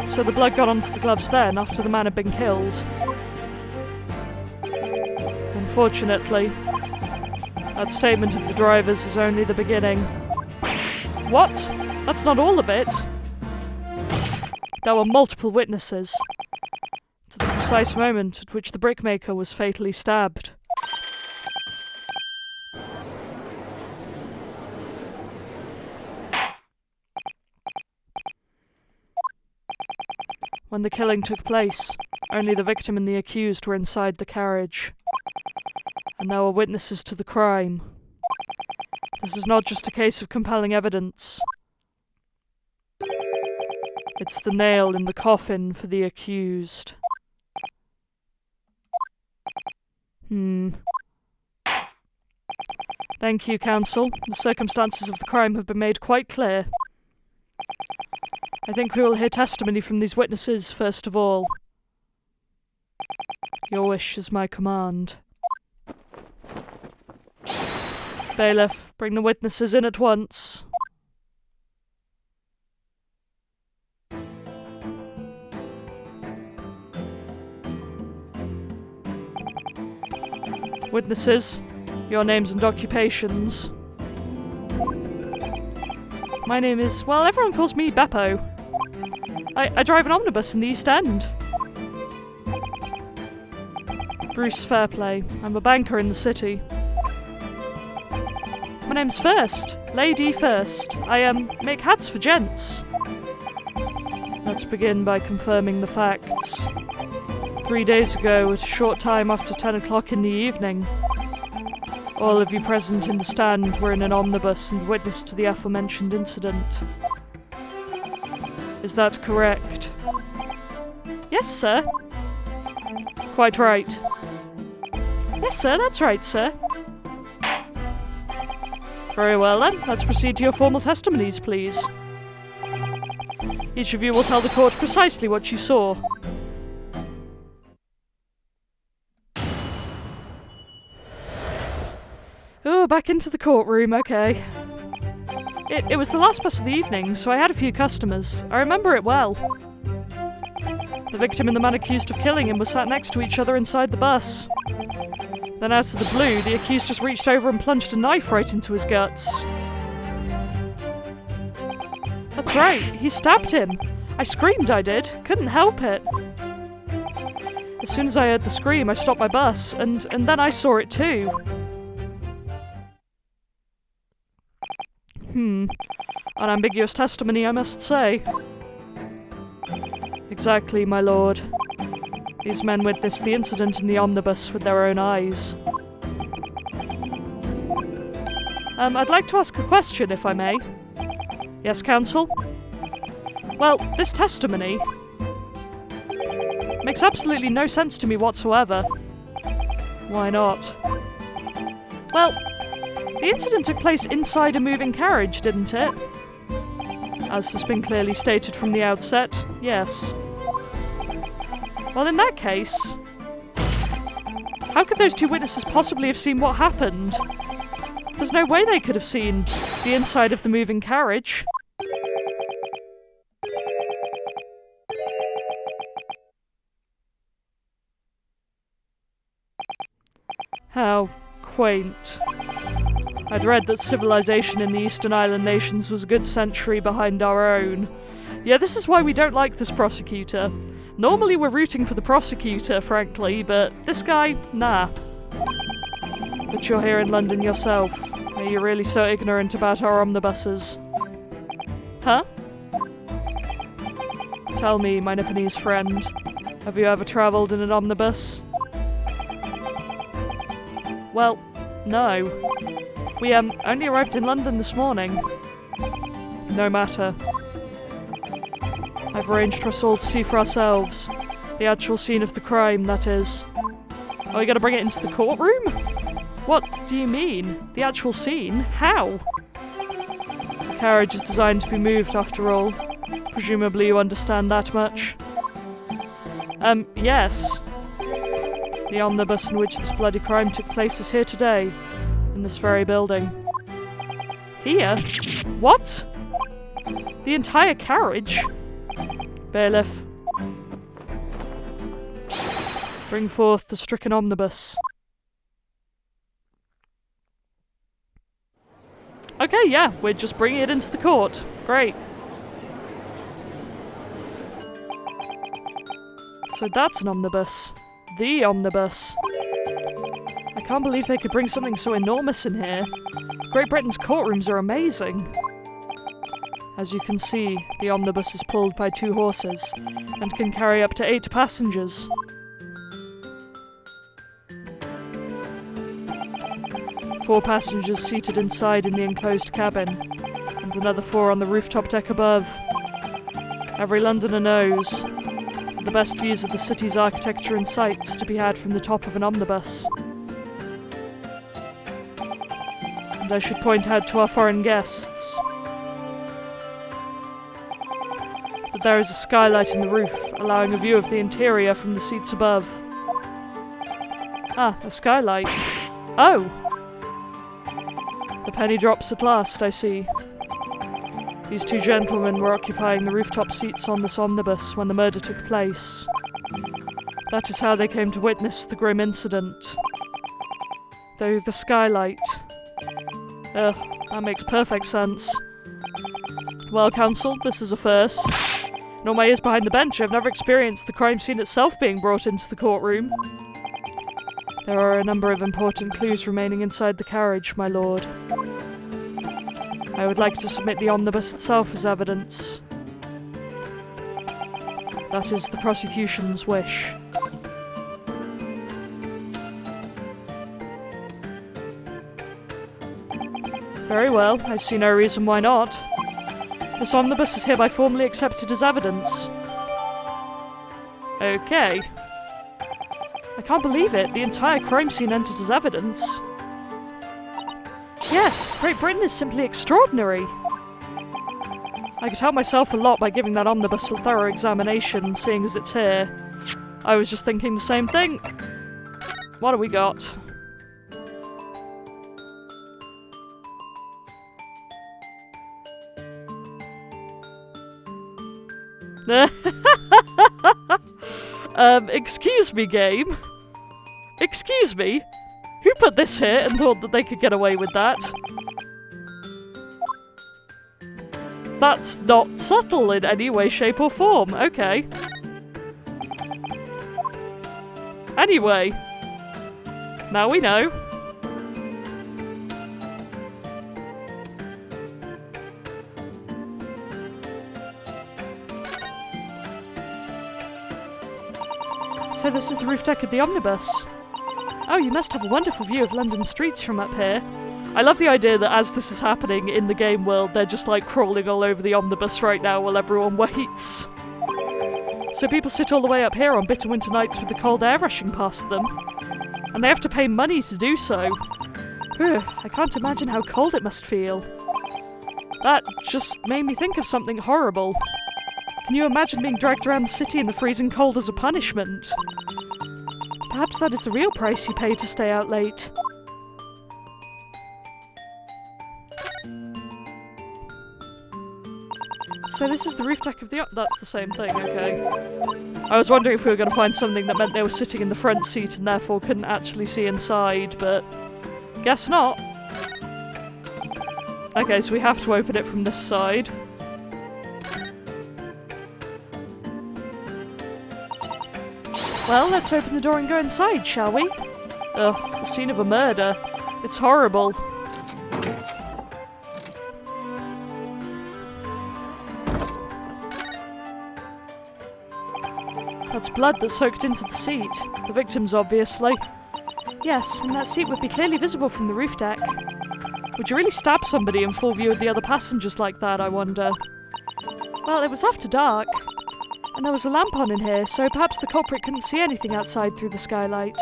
So the blood got onto the gloves then, after the man had been killed. Unfortunately, that statement of the driver's is only the beginning. What? That's not all of it. There were multiple witnesses to the precise moment at which the brickmaker was fatally stabbed. When the killing took place, only the victim and the accused were inside the carriage. And there were witnesses to the crime. This is not just a case of compelling evidence. It's the nail in the coffin for the accused. Thank you, counsel. The circumstances of the crime have been made quite clear. I think we will hear testimony from these witnesses first of all. Your wish is my command. Bailiff, bring the witnesses in at once. Witnesses, your names and occupations. My name is, well, everyone calls me Beppo. I drive an omnibus in the East End. Bruce Fairplay. I'm a banker in the city. My name's First. Lady First. I make hats for gents. Let's begin by confirming the facts. 3 days ago, at a short time after 10 o'clock in the evening, all of you present in the stand were in an omnibus and witness to the aforementioned incident. Is that correct? Yes, sir. Quite right. Yes, sir, that's right, sir. Very well then, let's proceed to your formal testimonies, please. Each of you will tell the court precisely what you saw. Oh, back into the courtroom, okay. It was the last bus of the evening, so I had a few customers. I remember it well. The victim and the man accused of killing him were sat next to each other inside the bus. Then out of the blue, the accused just reached over and plunged a knife right into his guts. That's right, he stabbed him. I screamed, I did. Couldn't help it. As soon as I heard the scream, I stopped my bus, and then I saw it too. Unambiguous testimony, I must say. Exactly, my lord. These men witnessed the incident in the omnibus with their own eyes. I'd like to ask a question, if I may. Yes, counsel? Well, this testimony makes absolutely no sense to me whatsoever. Why not? Well, the incident took place inside a moving carriage, didn't it? As has been clearly stated from the outset, yes. Well, in that case, how could those two witnesses possibly have seen what happened? There's no way they could have seen the inside of the moving carriage. How quaint. I'd read that civilization in the Eastern Island nations was a good century behind our own. Yeah, this is why we don't like this prosecutor. Normally we're rooting for the prosecutor, frankly, but this guy, nah. But you're here in London yourself. Are you really so ignorant about our omnibuses? Huh? Tell me, my Nipponese friend, have you ever travelled in an omnibus? Well, no. We only arrived in London this morning. No matter. I've arranged for us all to see for ourselves. The actual scene of the crime, that is. Are we gonna bring it into the courtroom? What do you mean? The actual scene? How? carriage is designed to be moved, after all. Presumably you understand that much. Yes. The omnibus in which this bloody crime took place is here today, in this very building. Here? What? The entire carriage? Bailiff. Bring forth the stricken omnibus. Okay, yeah, we're just bringing it into the court. Great. So that's an omnibus. The omnibus. I can't believe they could bring something so enormous in here. Great Britain's courtrooms are amazing. As you can see, the omnibus is pulled by 2 horses and can carry up to 8 passengers. Four passengers seated inside in the enclosed cabin, and another 4 on the rooftop deck above. Every Londoner knows that the best views of the city's architecture and sights to be had from the top of an omnibus. And I should point out to our foreign guests that there is a skylight in the roof, allowing a view of the interior from the seats above. Ah, a skylight. Oh! The penny drops at last, I see. These 2 gentlemen were occupying the rooftop seats on this omnibus when the murder took place. That is how they came to witness the grim incident. Through the skylight. That makes perfect sense. Well, counsel, this is a first. In all my years behind the bench, I've never experienced the crime scene itself being brought into the courtroom. There are a number of important clues remaining inside the carriage, my lord. I would like to submit the omnibus itself as evidence. That is the prosecution's wish. Very well, I see no reason why not. This omnibus is hereby formally accepted as evidence. Okay. I can't believe it. The entire crime scene entered as evidence. Yes, Great Britain is simply extraordinary. I could help myself a lot by giving that omnibus a thorough examination, seeing as it's here. I was just thinking the same thing. What do we got? Excuse me, game. Excuse me? Who put this here and thought that they could get away with that? That's not subtle in any way, shape or form. Okay. Anyway. Now we know. So this is the roof deck of the omnibus. Oh, you must have a wonderful view of London streets from up here. I love the idea that as this is happening in the game world, they're just like crawling all over the omnibus right now while everyone waits. So people sit all the way up here on bitter winter nights with the cold air rushing past them. And they have to pay money to do so. Phew, I can't imagine how cold it must feel. That just made me think of something horrible. Can you imagine being dragged around the city in the freezing cold as a punishment? Perhaps that is the real price you pay to stay out late. So this is the roof deck of the... That's the same thing, okay. I was wondering if we were going to find something that meant they were sitting in the front seat and therefore couldn't actually see inside, but... guess not. Okay, so we have to open it from this side. Well, let's open the door and go inside, shall we? Ugh, the scene of a murder. It's horrible. That's blood that soaked into the seat. The victim's obviously. Yes, and that seat would be clearly visible from the roof deck. Would you really stab somebody in full view of the other passengers like that, I wonder? Well, it was after dark. And there was a lamp on in here, so perhaps the culprit couldn't see anything outside through the skylight.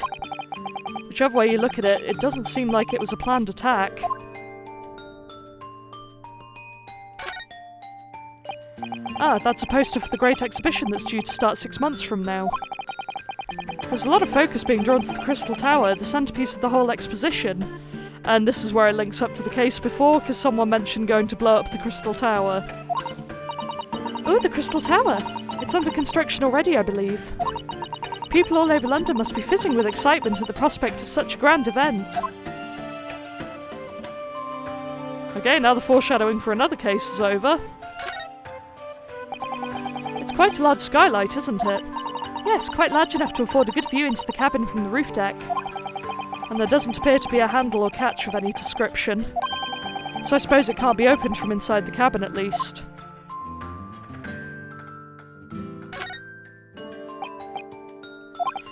Whichever way you look at it, it doesn't seem like it was a planned attack. Ah, that's a poster for the Great Exhibition that's due to start 6 months from now. There's a lot of focus being drawn to the Crystal Tower, the centrepiece of the whole exposition. And this is where it links up to the case before, because someone mentioned going to blow up the Crystal Tower. Oh, the Crystal Tower! It's under construction already, I believe. People all over London must be fizzing with excitement at the prospect of such a grand event. Okay, now the foreshadowing for another case is over. It's quite a large skylight, isn't it? Yes, quite large enough to afford a good view into the cabin from the roof deck. And there doesn't appear to be a handle or catch of any description. So I suppose it can't be opened from inside the cabin at least.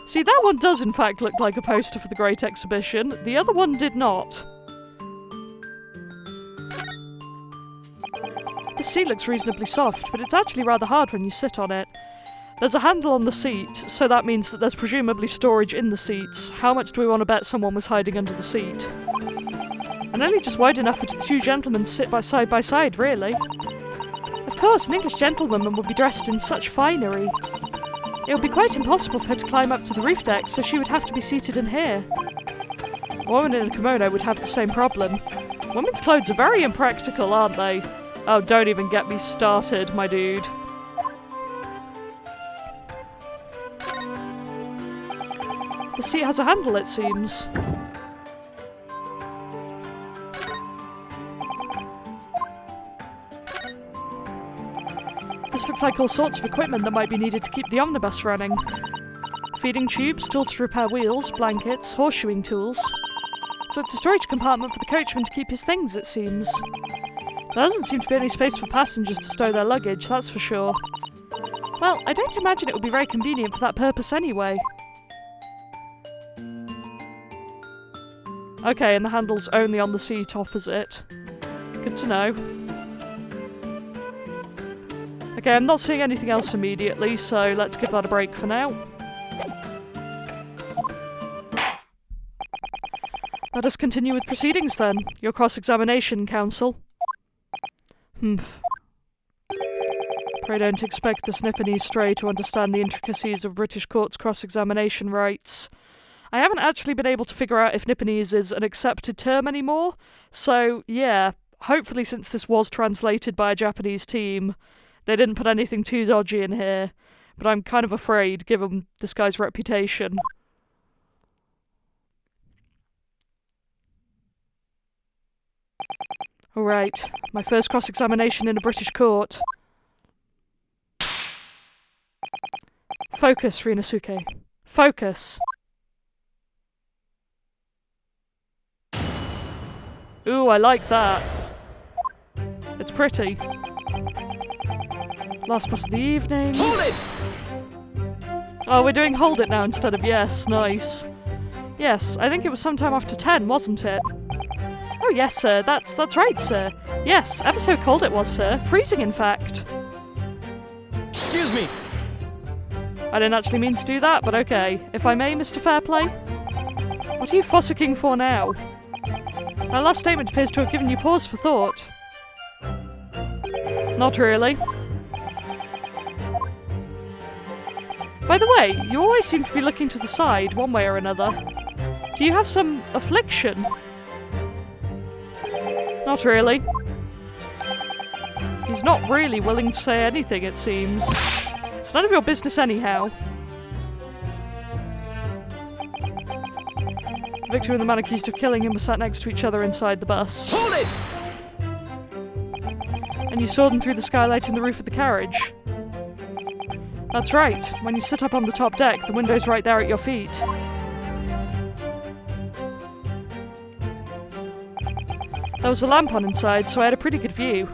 See, that one does in fact look like a poster for the Great Exhibition. The other one did not. The seat looks reasonably soft, but it's actually rather hard when you sit on it. There's a handle on the seat, so that means that there's presumably storage in the seats. How much do we want to bet someone was hiding under the seat? And only just wide enough for the two gentlemen to sit side by side, really. Of course, an English gentlewoman would be dressed in such finery. It would be quite impossible for her to climb up to the roof deck, so she would have to be seated in here. A woman in a kimono would have the same problem. Women's clothes are very impractical, aren't they? Oh, don't even get me started, my dude. The seat has a handle, it seems. This looks like all sorts of equipment that might be needed to keep the omnibus running. Feeding tubes, tools to repair wheels, blankets, horseshoeing tools. So it's a storage compartment for the coachman to keep his things, it seems. There doesn't seem to be any space for passengers to stow their luggage, that's for sure. Well, I don't imagine it would be very convenient for that purpose anyway. Okay, and the handle's only on the seat opposite. Good to know. Okay, I'm not seeing anything else immediately, so let's give that a break for now. Let us continue with proceedings then. Your cross-examination, counsel. Humph. Pray don't expect the Snippanese stray to understand the intricacies of British courts' cross-examination rights. I haven't actually been able to figure out if Nipponese is an accepted term anymore, so yeah, hopefully since this was translated by a Japanese team, they didn't put anything too dodgy in here, but I'm kind of afraid, given this guy's reputation. Alright, my first cross-examination in a British court. Focus, Rinosuke. Focus. Ooh, I like that. It's pretty. Last bus of the evening. Hold it! Oh, we're doing hold it now instead of yes. Nice. Yes, I think it was sometime after 10, wasn't it? Oh yes, sir. That's right, sir. Yes, ever so cold it was, sir. Freezing, in fact. Excuse me! I didn't actually mean to do that, but okay. If I may, Mr. Fairplay? What are you fossicking for now? My last statement appears to have given you pause for thought. Not really. By the way, you always seem to be looking to the side, one way or another. Do you have some affliction? Not really. He's not really willing to say anything, it seems. It's none of your business anyhow. The victim and the man accused of killing him were sat next to each other inside the bus. Hold it! And you saw them through the skylight in the roof of the carriage. That's right. When you sit up on the top deck, the window's right there at your feet. There was a lamp on inside, so I had a pretty good view.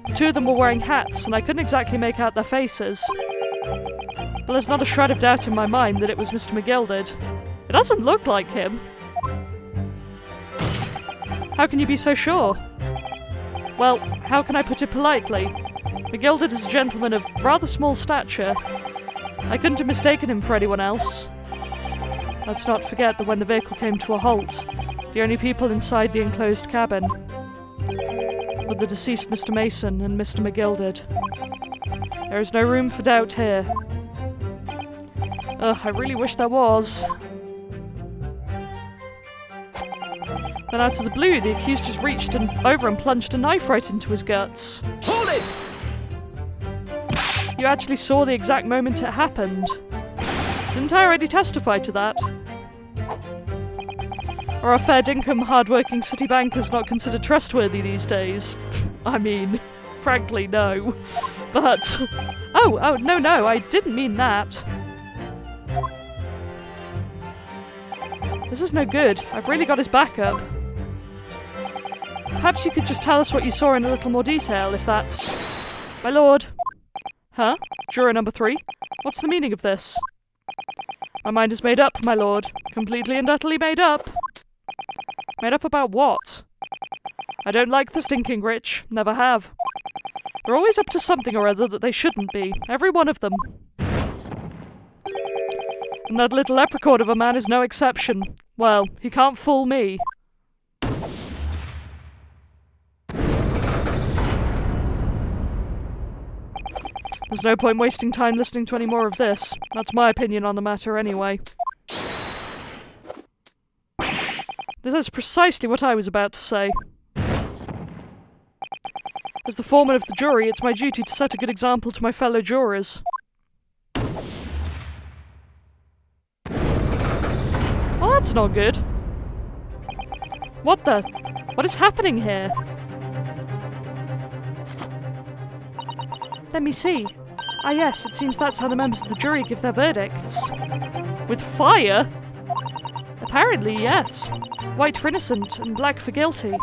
The two of them were wearing hats, and I couldn't exactly make out their faces. But there's not a shred of doubt in my mind that it was Mr. McGilded. It doesn't look like him. How can you be so sure? Well, how can I put it politely? McGilded is a gentleman of rather small stature. I couldn't have mistaken him for anyone else. Let's not forget that when the vehicle came to a halt, the only people inside the enclosed cabin with the deceased Mr. Mason and Mr. McGilded. There is no room for doubt here. Ugh, I really wish there was. Then out of the blue, the accused just reached over and plunged a knife right into his guts. Hold it! You actually saw the exact moment it happened. Didn't I already testify to that? Are our fair dinkum, hard-working city bankers not considered trustworthy these days? I mean, frankly, no. But... Oh, no, I didn't mean that. This is no good. I've really got his back up. Perhaps you could just tell us what you saw in a little more detail, if that's... My lord. Huh? Juror number 3? What's the meaning of this? My mind is made up, my lord. Completely and utterly made up. Made up about what? I don't like the stinking rich. Never have. They're always up to something or other that they shouldn't be. Every one of them. And that little leprechaun of a man is no exception. Well, he can't fool me. There's no point wasting time listening to any more of this. That's my opinion on the matter anyway. This is precisely what I was about to say. As the foreman of the jury, it's my duty to set a good example to my fellow jurors. Well, that's not good. What the? What is happening here? Let me see. Ah yes, it seems that's how the members of the jury give their verdicts. With fire? Apparently, yes. White for innocent and black for guilty.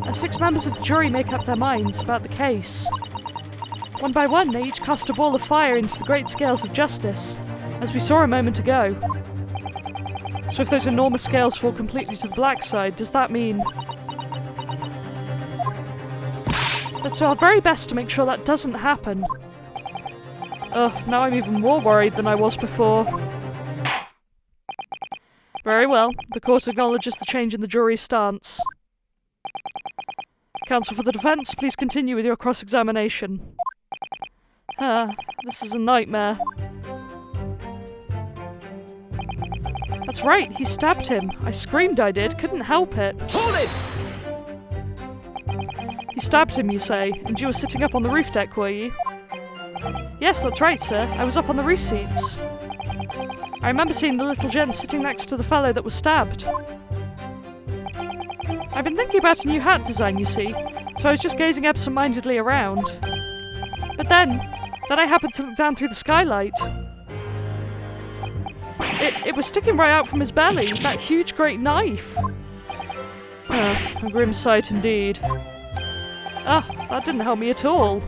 As 6 members of the jury make up their minds about the case. One by one, they each cast a ball of fire into the great scales of justice, as we saw a moment ago. So if those enormous scales fall completely to the black side, does that mean... Let's do our very best to make sure that doesn't happen. Ugh, now I'm even more worried than I was before. Very well, the court acknowledges the change in the jury's stance. Counsel for the defence, please continue with your cross-examination. This is a nightmare. That's right, he stabbed him. I screamed I did, couldn't help it. Hold it! He stabbed him, you say, and you were sitting up on the roof deck, were you? Yes, that's right, sir. I was up on the roof seats. I remember seeing the little gent sitting next to the fellow that was stabbed. I've been thinking about a new hat design, you see, so I was just gazing absent-mindedly around. But then I happened to look down through the skylight. It was sticking right out from his belly, that huge great knife. A grim sight indeed. That didn't help me at all.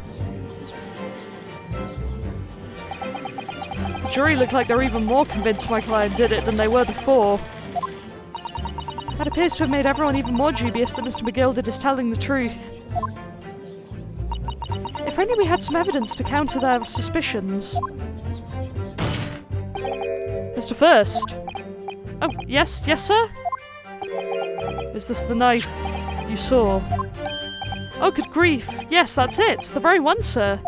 The jury looked like they're even more convinced my client did it than they were before. That appears to have made everyone even more dubious that Mr. McGilded is telling the truth. If only we had some evidence to counter their suspicions. Mr. First? Oh, yes, sir? Is this the knife you saw? Oh, good grief. Yes, that's it. The very one, sir.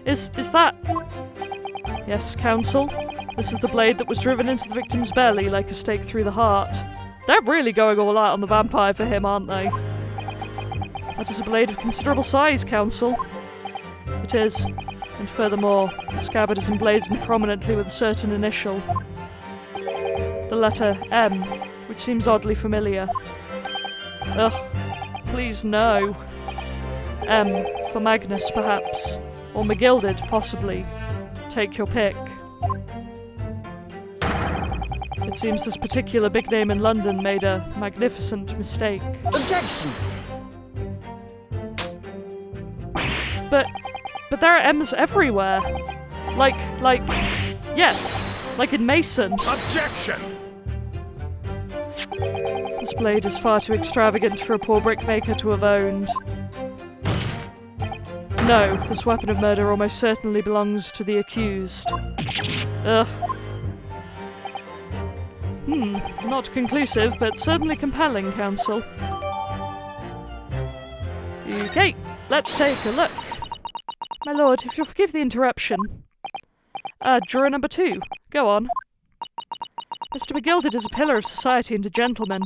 Is that... Yes, counsel. This is the blade that was driven into the victim's belly like a stake through the heart. They're really going all out on the vampire for him, aren't they? That is a blade of considerable size, counsel. It is. And furthermore, the scabbard is emblazoned prominently with a certain initial. The letter M, which seems oddly familiar. Ugh. Please, no. M for Magnus, perhaps. Or McGilded, possibly. Take your pick. It seems this particular big name in London made a magnificent mistake. Objection! But there are M's everywhere. Like, yes, like in Mason. Objection! This blade is far too extravagant for a poor brickmaker to have owned. No, this weapon of murder almost certainly belongs to the accused. Ugh. Not conclusive, but certainly compelling, counsel. Okay, let's take a look. My lord, if you'll forgive the interruption. Juror number 2, go on. Mr. McGilded is a pillar of society and a gentleman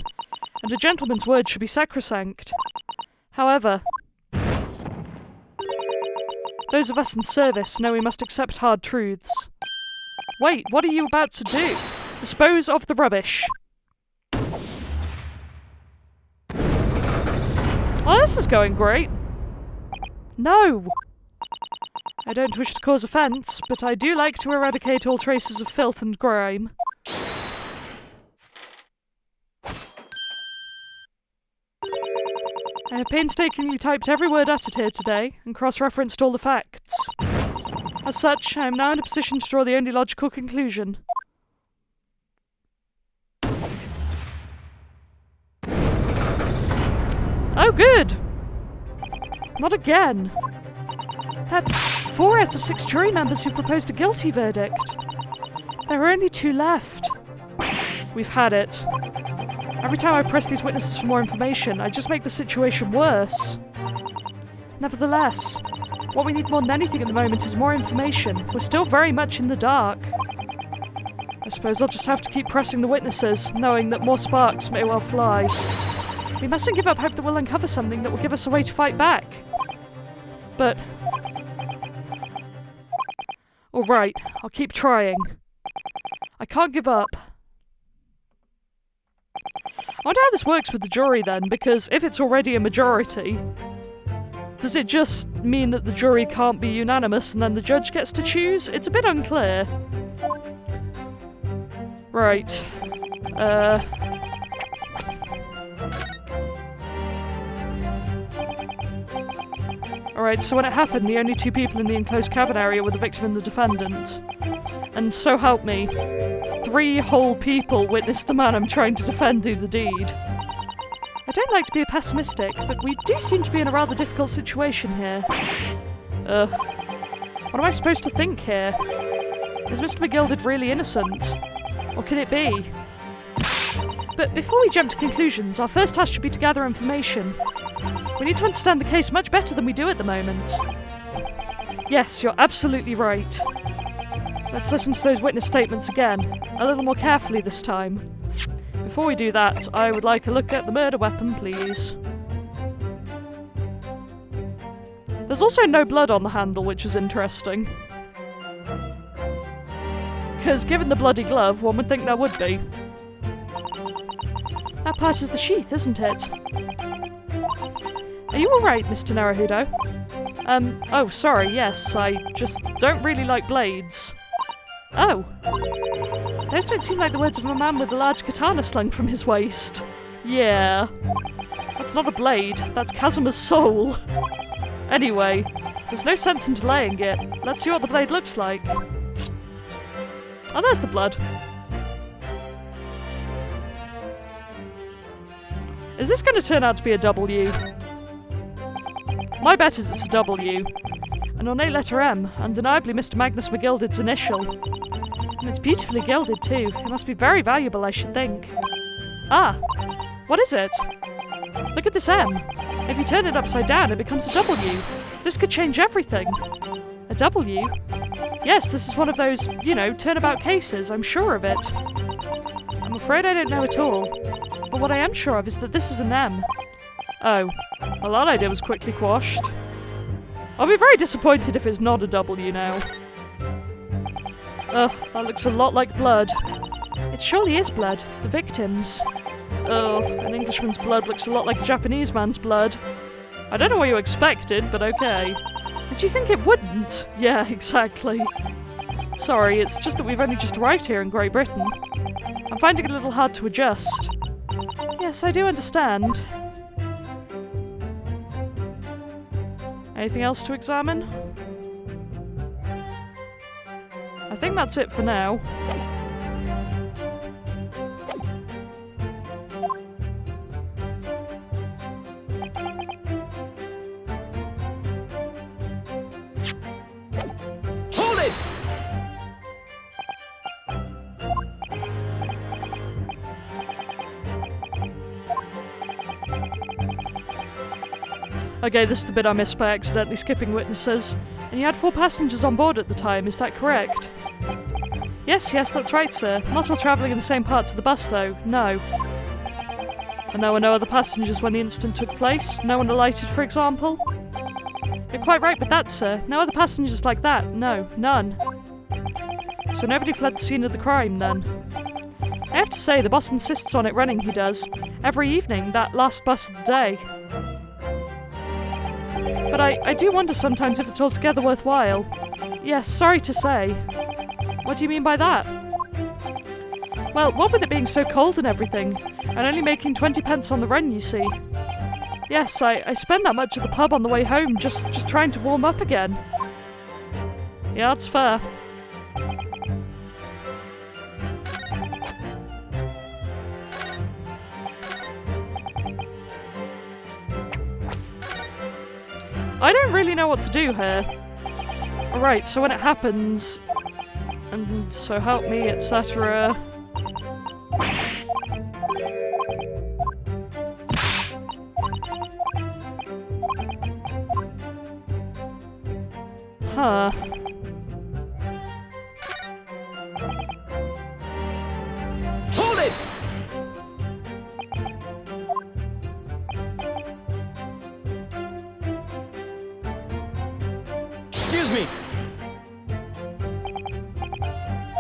gentleman's word should be sacrosanct. However, those of us in service know we must accept hard truths. Wait, what are you about to do? Dispose of the rubbish. Well, this is going great. No! I don't wish to cause offence, but I do like to eradicate all traces of filth and grime. I have painstakingly typed every word uttered here today, and cross-referenced all the facts. As such, I am now in a position to draw the only logical conclusion. Oh, good! Not again. That's 4 out of 6 jury members who proposed a guilty verdict. There are only 2 left. We've had it. Every time I press these witnesses for more information, I just make the situation worse. Nevertheless, what we need more than anything at the moment is more information. We're still very much in the dark. I suppose I'll just have to keep pressing the witnesses, knowing that more sparks may well fly. We mustn't give up hope that we'll uncover something that will give us a way to fight back. But... alright, I'll keep trying. I can't give up. I wonder how this works with the jury then, because if it's already a majority, does it just mean that the jury can't be unanimous and then the judge gets to choose? It's a bit unclear. Right. Alright, so when it happened, the only 2 people in the enclosed cabin area were the victim and the defendant. And so help me, 3 whole people witnessed the man I'm trying to defend do the deed. I don't like to be pessimistic, but we do seem to be in a rather difficult situation here. What am I supposed to think here? Is Mr. McGilded really innocent? Or could it be? But before we jump to conclusions, our first task should be to gather information. We need to understand the case much better than we do at the moment. Yes, you're absolutely right. Let's listen to those witness statements again, a little more carefully this time. Before we do that, I would like a look at the murder weapon, please. There's also no blood on the handle, which is interesting. Because given the bloody glove, one would think there would be. That part is the sheath, isn't it? Are you alright, Mr. Naruhodo? Oh, sorry, yes, I just don't really like blades. Oh. Those don't seem like the words of a man with a large katana slung from his waist. Yeah. That's not a blade, that's Kazuma's soul. Anyway, there's no sense in delaying it. Let's see what the blade looks like. Oh, there's the blood. Is this going to turn out to be a W? My bet is it's a W. An ornate letter M, undeniably Mr. Magnus McGilded's initial. And it's beautifully gilded too. It must be very valuable, I should think. Ah! What is it? Look at this M. If you turn it upside down, it becomes a W. This could change everything. A W? Yes, this is one of those, turnabout cases, I'm sure of it. I'm afraid I don't know at all. But what I am sure of is that this is an M. Oh. Well, that idea was quickly quashed. I'll be very disappointed if it's not a W now. Ugh, that looks a lot like blood. It surely is blood. The victim's. Oh, an Englishman's blood looks a lot like a Japanese man's blood. I don't know what you expected, but okay. Did you think it wouldn't? Yeah, exactly. Sorry, it's just that we've only just arrived here in Great Britain. I'm finding it a little hard to adjust. Yes, I do understand. Anything else to examine? I think that's it for now. Hold it! Okay, this is the bit I missed by accidentally skipping witnesses. And you had 4 passengers on board at the time, is that correct? Yes, that's right, sir. Not all travelling in the same parts of the bus, though. No. And there were no other passengers when the incident took place? No one alighted, for example? You're quite right with that, sir. No other passengers like that. No, none. So nobody fled the scene of the crime, then? I have to say, the boss insists on it running, he does. Every evening, that last bus of the day. But I do wonder sometimes if it's altogether worthwhile. Yes, sorry to say. What do you mean by that? Well, what with it being so cold and everything, and only making 20 pence on the run, you see. Yes, I spend that much at the pub on the way home, just trying to warm up again. Yeah, that's fair. I don't really know what to do here. Alright, so when it happens, and so help me, etc. Huh. Hold it! Excuse me!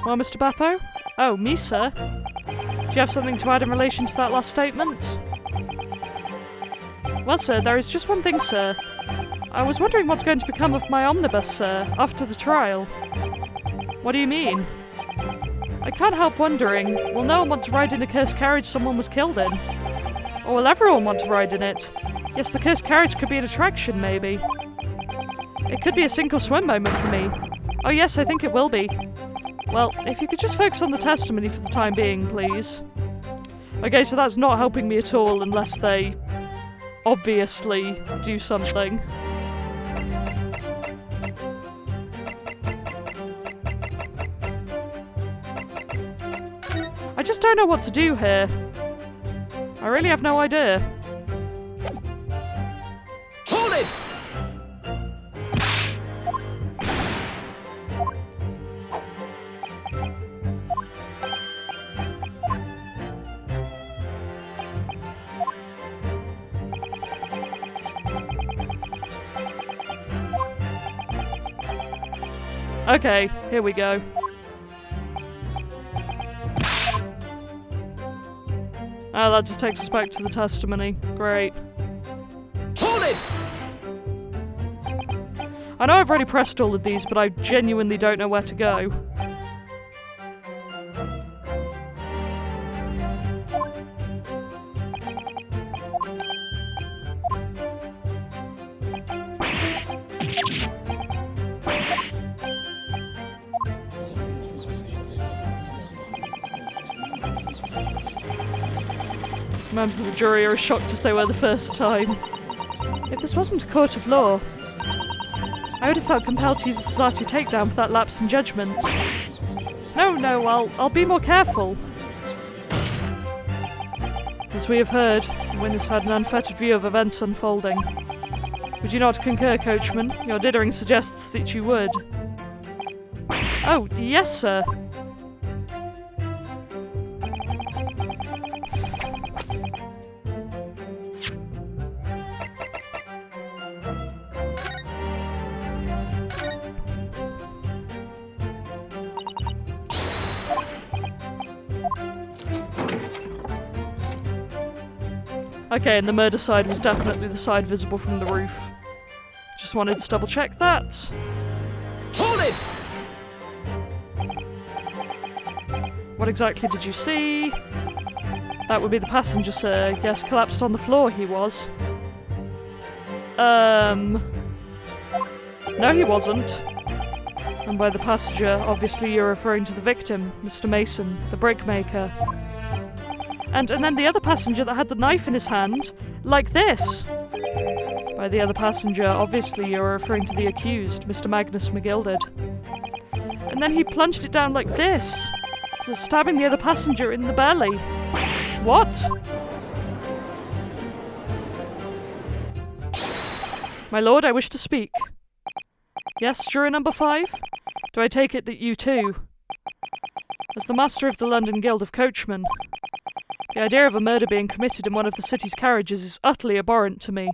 Well, Mr. Bappo? Oh, me, sir? Do you have something to add in relation to that last statement? Well, sir, there is just one thing, sir. I was wondering what's going to become of my omnibus, sir, after the trial. What do you mean? I can't help wondering, will no one want to ride in a cursed carriage someone was killed in? Or will everyone want to ride in it? Yes, the cursed carriage could be an attraction, maybe. It could be a sink or swim moment for me. Oh yes, I think it will be. Well, if you could just focus on the testimony for the time being, please. Okay, so that's not helping me at all unless they obviously do something. I just don't know what to do here. I really have no idea. Hold it! Okay, here we go. Oh, that just takes us back to the testimony. Great. Hold it! I know I've already pressed all of these, but I genuinely don't know where to go. Members of the jury are as shocked as they were the first time. If this wasn't a court of law, I would have felt compelled to use a society takedown for that lapse in judgment. No, I'll be more careful. As we have heard, the witness had an unfettered view of events unfolding. Would you not concur, coachman? Your dithering suggests that you would. Oh, yes, sir. Okay, and the murder side was definitely the side visible from the roof. Just wanted to double check that. Hold it! What exactly did you see? That would be the passenger, sir. Yes, collapsed on the floor he was. No, he wasn't. And by the passenger, obviously you're referring to the victim, Mr. Mason, the brickmaker. And then the other passenger that had the knife in his hand, like this. By the other passenger, obviously you're referring to the accused, Mr. Magnus McGilded. And then he plunged it down like this, so stabbing the other passenger in the belly. What? My lord, I wish to speak. Yes, juror number 5? Do I take it that you too? As the master of the London Guild of Coachmen, the idea of a murder being committed in one of the city's carriages is utterly abhorrent to me.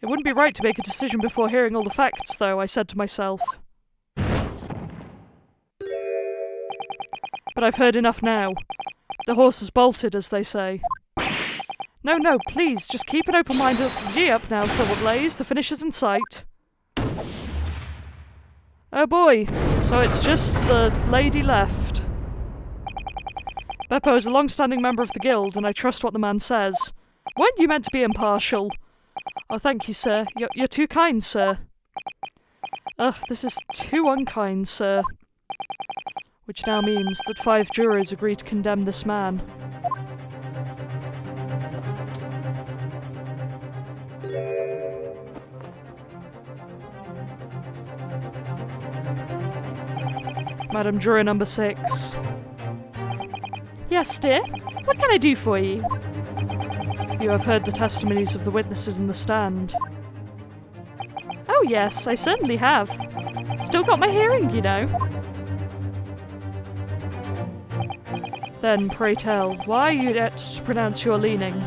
It wouldn't be right to make a decision before hearing all the facts, though, I said to myself. But I've heard enough now. The horse has bolted, as they say. No, please, just keep an open mind. Gee up now, Silver Blaze, the finish is in sight. Oh boy, so it's just the lady left. Beppo is a long-standing member of the guild, and I trust what the man says. Weren't you meant to be impartial? Oh, thank you, sir. You're too kind, sir. Ugh, this is too unkind, sir. Which now means that 5 jurors agree to condemn this man. Madam Juror number 6. Yes, dear? What can I do for you? You have heard the testimonies of the witnesses in the stand. Oh yes, I certainly have. Still got my hearing, you know. Then, pray tell, why are you yet to pronounce your leaning?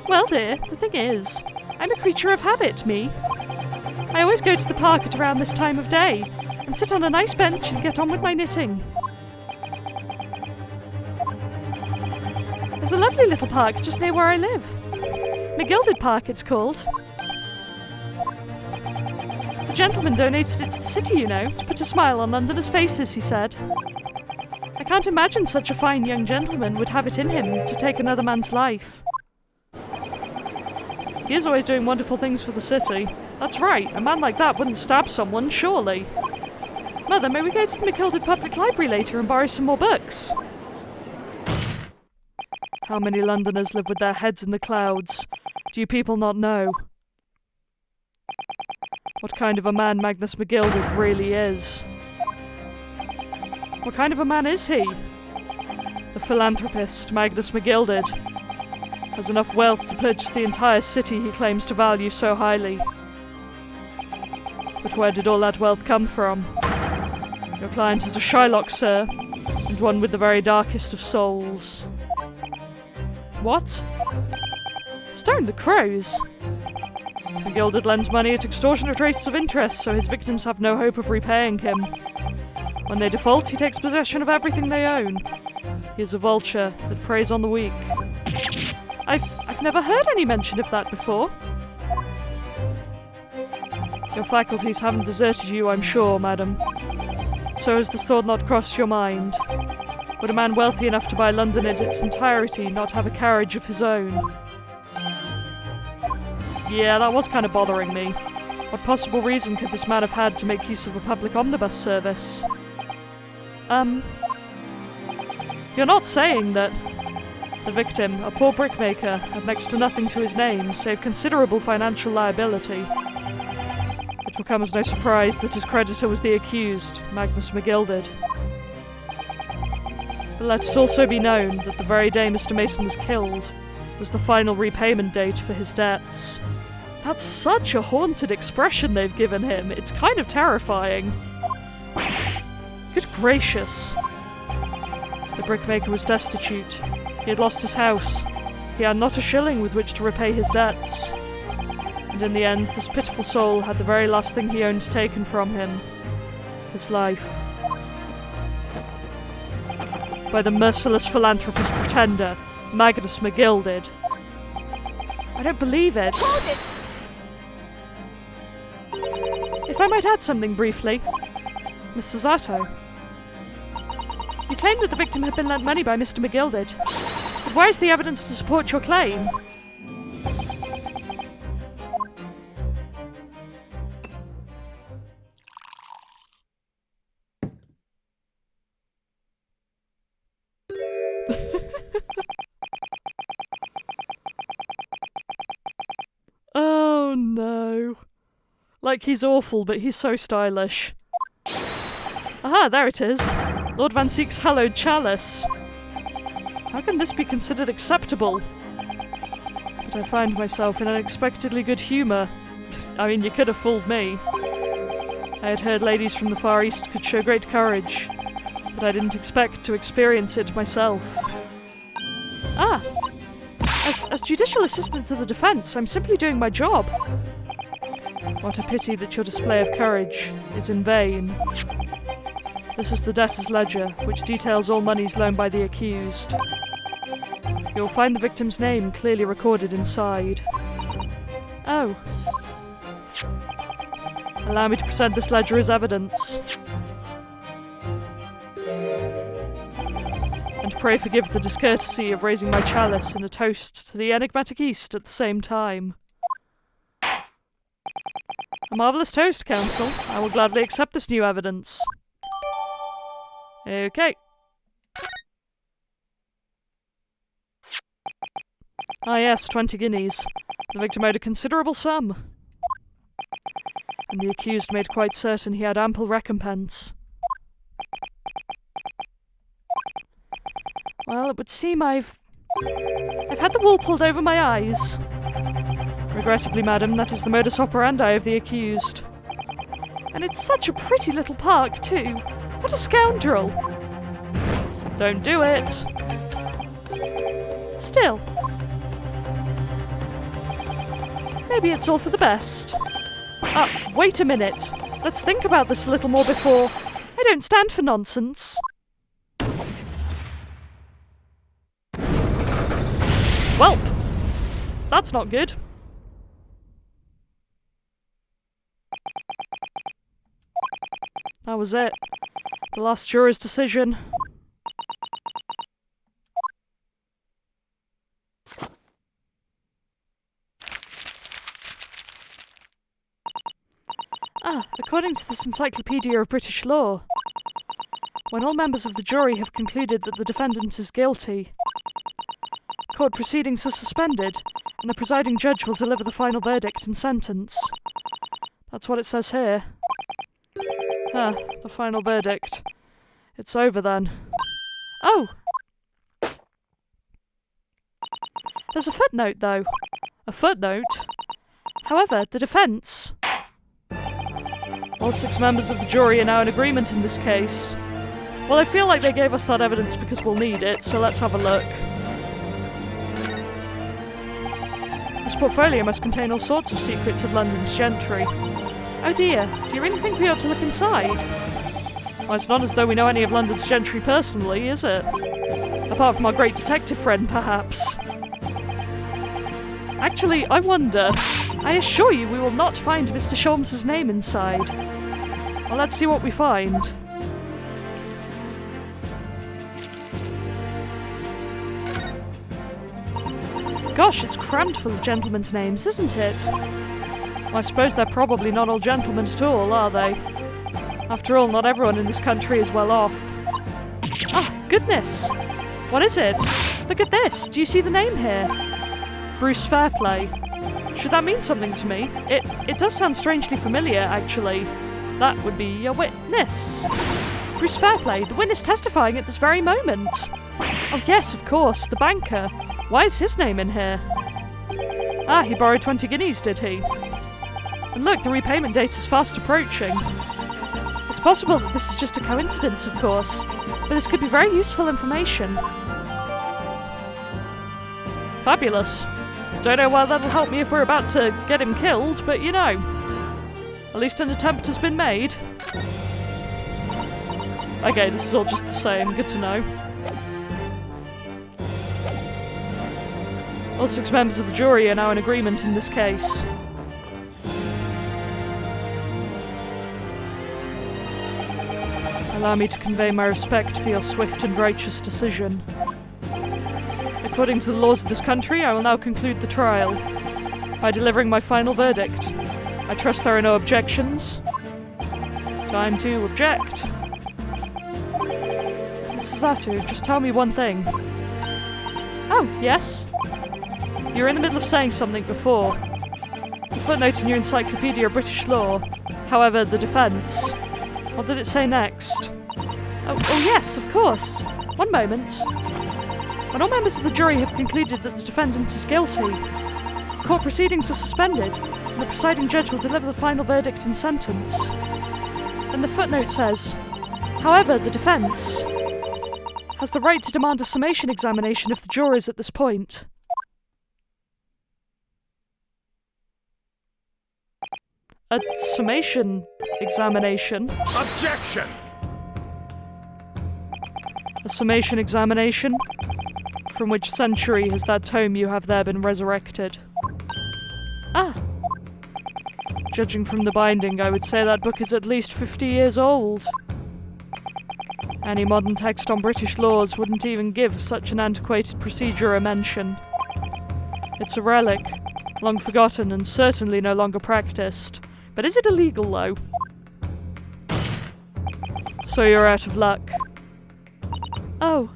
Well, dear, the thing is, I'm a creature of habit, me. I always go to the park at around this time of day, and sit on a nice bench and get on with my knitting. There's a lovely little park just near where I live. McGilded Park, it's called. The gentleman donated it to the city, you know, to put a smile on Londoners' faces, he said. I can't imagine such a fine young gentleman would have it in him to take another man's life. He is always doing wonderful things for the city. That's right, a man like that wouldn't stab someone, surely. Mother, may we go to the McGilded Public Library later and borrow some more books? How many Londoners live with their heads in the clouds? Do you people not know? What kind of a man Magnus McGilded really is? What kind of a man is he? The philanthropist, Magnus McGilded, has enough wealth to purchase the entire city he claims to value so highly. But where did all that wealth come from? Your client is a Shylock, sir, and one with the very darkest of souls. What? Stone the crows? McGilded lends money at extortionate rates of interest, so his victims have no hope of repaying him. When they default, he takes possession of everything they own. He is a vulture that preys on the weak. I've never heard any mention of that before. Your faculties haven't deserted you, I'm sure, madam. So has this thought not crossed your mind? Would a man wealthy enough to buy London in its entirety not have a carriage of his own? Yeah, that was kind of bothering me. What possible reason could this man have had to make use of a public omnibus service? You're not saying that the victim, a poor brickmaker, had next to nothing to his name save considerable financial liability. It will come as no surprise that his creditor was the accused, Magnus McGilded. But let it also be known that the very day Mr. Mason was killed was the final repayment date for his debts. That's such a haunted expression they've given him. It's kind of terrifying. Good gracious. The brickmaker was destitute. He had lost his house. He had not a shilling with which to repay his debts. And in the end, this pitiful soul had the very last thing he owned taken from him. His life. By the merciless philanthropist pretender, Magnus McGilded. I don't believe it. Hold it! If I might add something briefly, Mr. Zato. You claimed that the victim had been lent money by Mr. McGilded. But where is the evidence to support your claim? Oh no. Like he's awful, but he's so stylish. Aha, there it is. Lord Van Seek's hallowed chalice. How can this be considered acceptable? But I find myself in unexpectedly good humour. I mean, you could have fooled me. I had heard ladies from the Far East could show great courage, but I didn't expect to experience it myself. Ah! As judicial assistant to the defence, I'm simply doing my job. What a pity that your display of courage is in vain. This is the debtor's ledger, which details all monies loaned by the accused. You'll find the victim's name clearly recorded inside. Oh. Allow me to present this ledger as evidence. And pray forgive the discourtesy of raising my chalice in a toast to the enigmatic East at the same time. A marvellous toast, Counsel. I will gladly accept this new evidence. Okay. Ah yes, 20 guineas. The victim owed a considerable sum. And the accused made quite certain he had ample recompense. Well, it would seem I've had the wool pulled over my eyes. Regrettably, madam, that is the modus operandi of the accused. And it's such a pretty little park, too. What a scoundrel! Don't do it. Still. Maybe it's all for the best. Wait a minute. Let's think about this a little more before... I don't stand for nonsense. Welp! That's not good. That was it. The last juror's decision. According to this Encyclopedia of British Law, when all members of the jury have concluded that the defendant is guilty, court proceedings are suspended, and the presiding judge will deliver the final verdict and sentence. That's what it says here. The final verdict. It's over then. Oh! There's a footnote, though. A footnote? However, the defence... All 6 members of the jury are now in agreement in this case. Well, I feel like they gave us that evidence because we'll need it, so let's have a look. This portfolio must contain all sorts of secrets of London's gentry. Oh dear, do you really think we ought to look inside? Well, it's not as though we know any of London's gentry personally, is it? Apart from our great detective friend, perhaps. Actually, I wonder. I assure you we will not find Mr. Sholmes's name inside. Well, let's see what we find. Gosh, it's crammed full of gentlemen's names, isn't it? Well, I suppose they're probably not all gentlemen at all, are they? After all, not everyone in this country is well off. Ah, goodness! What is it? Look at this! Do you see the name here? Bruce Fairplay. Should that mean something to me? It does sound strangely familiar, actually. That would be a witness. Bruce Fairplay, the witness testifying at this very moment. Oh yes, of course, the banker. Why is his name in here? Ah, he borrowed 20 guineas, did he? And look, the repayment date is fast approaching. It's possible that this is just a coincidence, of course, but this could be very useful information. Fabulous. Don't know why that'll help me if we're about to get him killed, but you know. At least an attempt has been made. Okay, this is all just the same. Good to know. All 6 members of the jury are now in agreement in this case. Allow me to convey my respect for your swift and righteous decision. According to the laws of this country, I will now conclude the trial by delivering my final verdict. I trust there are no objections. Time to object. Mrs. Attu, just tell me one thing. Oh, yes? You were in the middle of saying something before. The footnote in your Encyclopedia of British Law. However, the defence. What did it say next? Oh yes, of course. One moment. When all members of the jury have concluded that the defendant is guilty, Court proceedings are suspended, and the presiding judge will deliver the final verdict and sentence. And the footnote says, however, the defence has the right to demand a summation examination of the jurors at this point. A summation examination? Objection! A summation examination? From which century has that tome you have there been resurrected? Ah. Judging from the binding, I would say that book is at least 50 years old. Any modern text on British laws wouldn't even give such an antiquated procedure a mention. It's a relic, long forgotten and certainly no longer practiced. But is it illegal, though? So you're out of luck. Oh.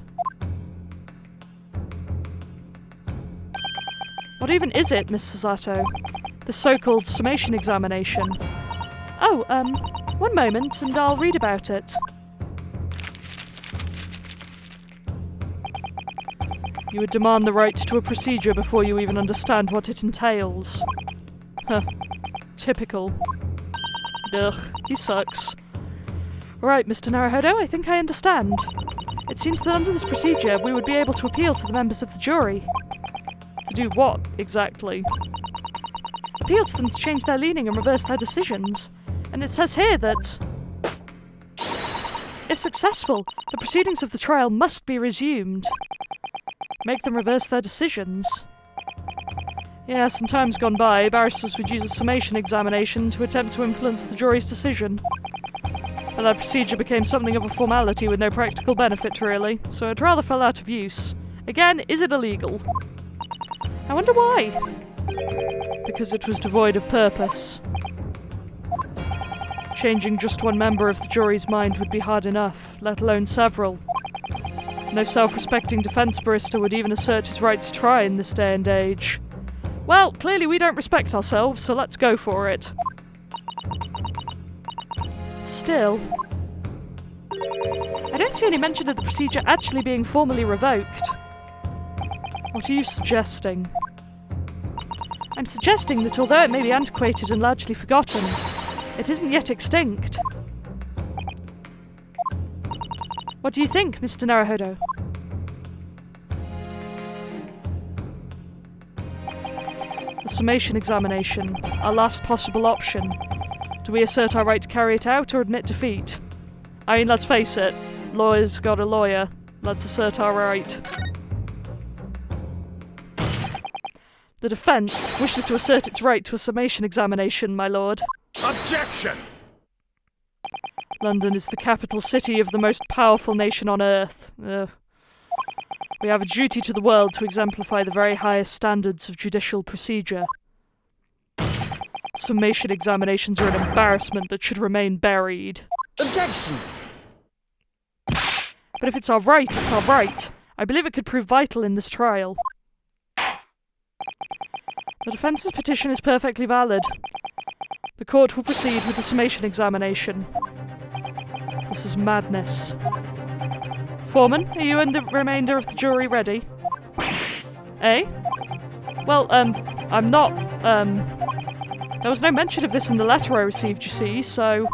What even is it, Miss Sasato? The so-called summation examination? Oh, one moment and I'll read about it. You would demand the right to a procedure before you even understand what it entails. Huh. Typical. Ugh, he sucks. Right, Mr. Naruhodo, I think I understand. It seems that under this procedure, we would be able to appeal to the members of the jury. To do what, exactly? Appeal to them to change their leaning and reverse their decisions. And it says here that, if successful, the proceedings of the trial must be resumed. Make them reverse their decisions. Yes, in times gone by, barristers would use a summation examination to attempt to influence the jury's decision. But that procedure became something of a formality with no practical benefit, really, so it rather fell out of use. Again, is it illegal? I wonder why. Because it was devoid of purpose. Changing just one member of the jury's mind would be hard enough, let alone several. No self-respecting defence barrister would even assert his right to try in this day and age. Well, clearly we don't respect ourselves, so let's go for it. Still, I don't see any mention of the procedure actually being formally revoked. What are you suggesting? I'm suggesting that although it may be antiquated and largely forgotten, it isn't yet extinct. What do you think, Mr. Naruhodo? The summation examination, our last possible option. Do we assert our right to carry it out or admit defeat? I mean, let's face it, lawyers got a lawyer. Let's assert our right. The defence wishes to assert its right to a summation examination, my lord. Objection! London is the capital city of the most powerful nation on earth. We have a duty to the world to exemplify the very highest standards of judicial procedure. Summation examinations are an embarrassment that should remain buried. Objection! But if it's our right, it's our right. I believe it could prove vital in this trial. The defence's petition is perfectly valid. The court will proceed with the summation examination. This is madness. Foreman, are you and the remainder of the jury ready? Eh? Well, I'm not, there was no mention of this in the letter I received, you see, so...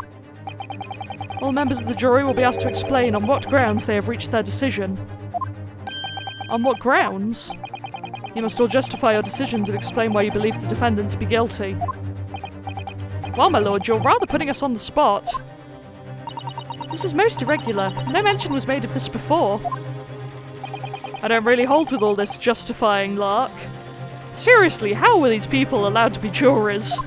All members of the jury will be asked to explain on what grounds they have reached their decision. On what grounds? You must all justify your decisions and explain why you believe the defendant to be guilty. Well, my lord, you're rather putting us on the spot. This is most irregular. No mention was made of this before. I don't really hold with all this justifying lark. Seriously, how were these people allowed to be jurors?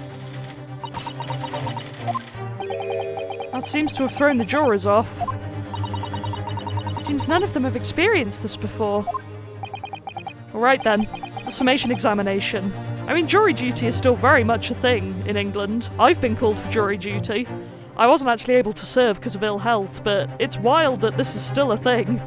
That seems to have thrown the jurors off. It seems none of them have experienced this before. Alright then, the summation examination. I mean, jury duty is still very much a thing in England. I've been called for jury duty. I wasn't actually able to serve because of ill health, but it's wild that this is still a thing.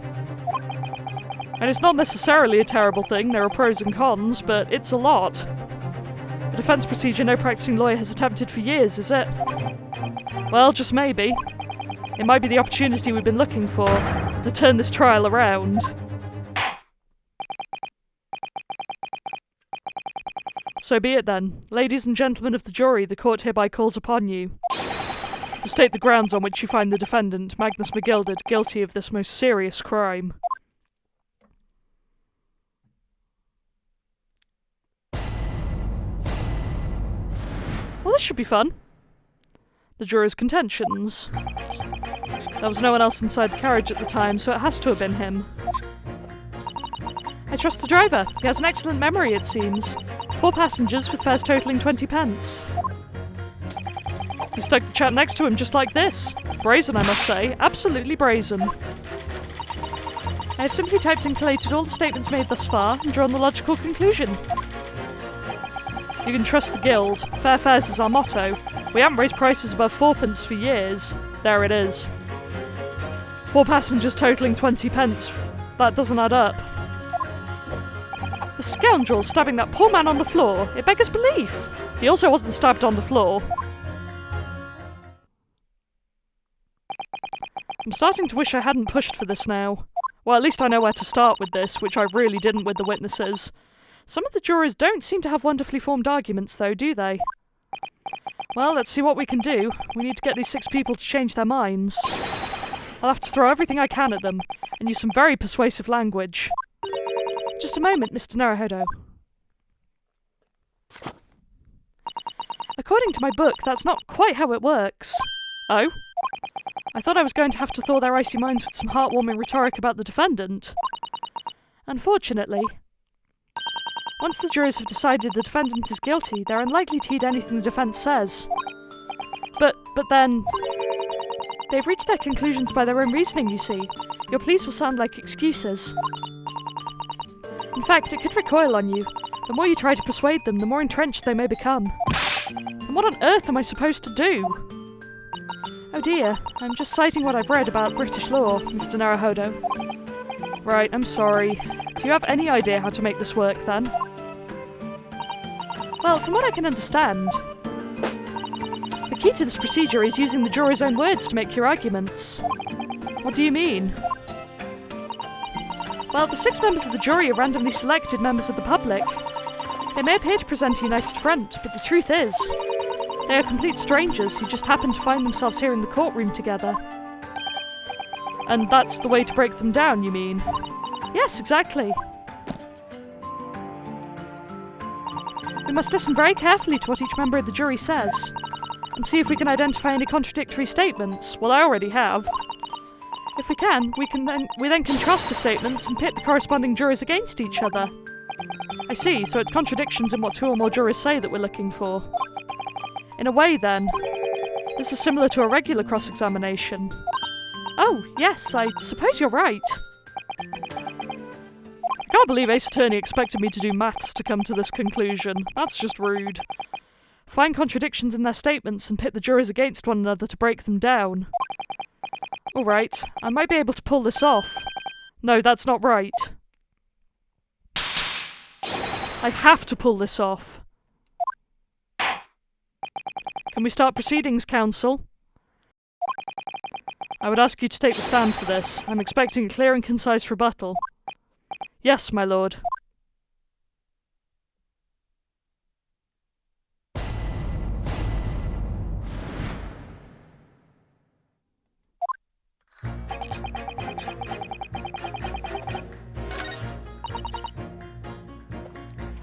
And it's not necessarily a terrible thing, there are pros and cons, but it's a lot. A defence procedure no practicing lawyer has attempted for years, is it? Well, just maybe. It might be the opportunity we've been looking for, to turn this trial around. So be it then. Ladies and gentlemen of the jury, the court hereby calls upon you to state the grounds on which you find the defendant, Magnus McGilded, guilty of this most serious crime. Well, this should be fun. The juror's contentions. There was no one else inside the carriage at the time, so it has to have been him. I trust the driver. He has an excellent memory, it seems. 4 passengers with fares totalling 20 pence. He stuck the chap next to him just like this. Brazen, I must say. Absolutely brazen. I have simply typed and collated all the statements made thus far and drawn the logical conclusion. You can trust the guild. Fair fares is our motto. We haven't raised prices above 4p for years. There it is. 4 passengers totalling 20 pence. That doesn't add up. The scoundrel stabbing that poor man on the floor. It beggars belief. He also wasn't stabbed on the floor. I'm starting to wish I hadn't pushed for this now. Well, at least I know where to start with this, which I really didn't with the witnesses. Some of the jurors don't seem to have wonderfully formed arguments, though, do they? Well, let's see what we can do. We need to get these 6 people to change their minds. I'll have to throw everything I can at them, and use some very persuasive language. Just a moment, Mr. Naruhodo. According to my book, that's not quite how it works. Oh? I thought I was going to have to thaw their icy minds with some heartwarming rhetoric about the defendant. Unfortunately, once the jurors have decided the defendant is guilty, they're unlikely to heed anything the defence says. But then... they've reached their conclusions by their own reasoning, you see. Your pleas will sound like excuses. In fact, it could recoil on you. The more you try to persuade them, the more entrenched they may become. And what on earth am I supposed to do? Oh dear, I'm just citing what I've read about British law, Mr. Naruhodo. Right, I'm sorry. Do you have any idea how to make this work, then? Well, from what I can understand, the key to this procedure is using the juror's own words to make your arguments. What do you mean? Well, the 6 members of the jury are randomly selected members of the public. They may appear to present a united front, but the truth is, they are complete strangers who just happen to find themselves here in the courtroom together. And that's the way to break them down, you mean? Yes, exactly. We must listen very carefully to what each member of the jury says, and see if we can identify any contradictory statements. Well, I already have. If we can, we then contrast the statements and pit the corresponding jurors against each other. I see, so it's contradictions in what 2 or more jurors say that we're looking for. In a way, then, this is similar to a regular cross-examination. Oh, yes, I suppose you're right. I can't believe Ace Attorney expected me to do maths to come to this conclusion. That's just rude. Find contradictions in their statements and pit the jurors against one another to break them down. Alright, I might be able to pull this off. No, that's not right. I have to pull this off. Can we start proceedings, counsel? I would ask you to take the stand for this. I'm expecting a clear and concise rebuttal. Yes, my lord.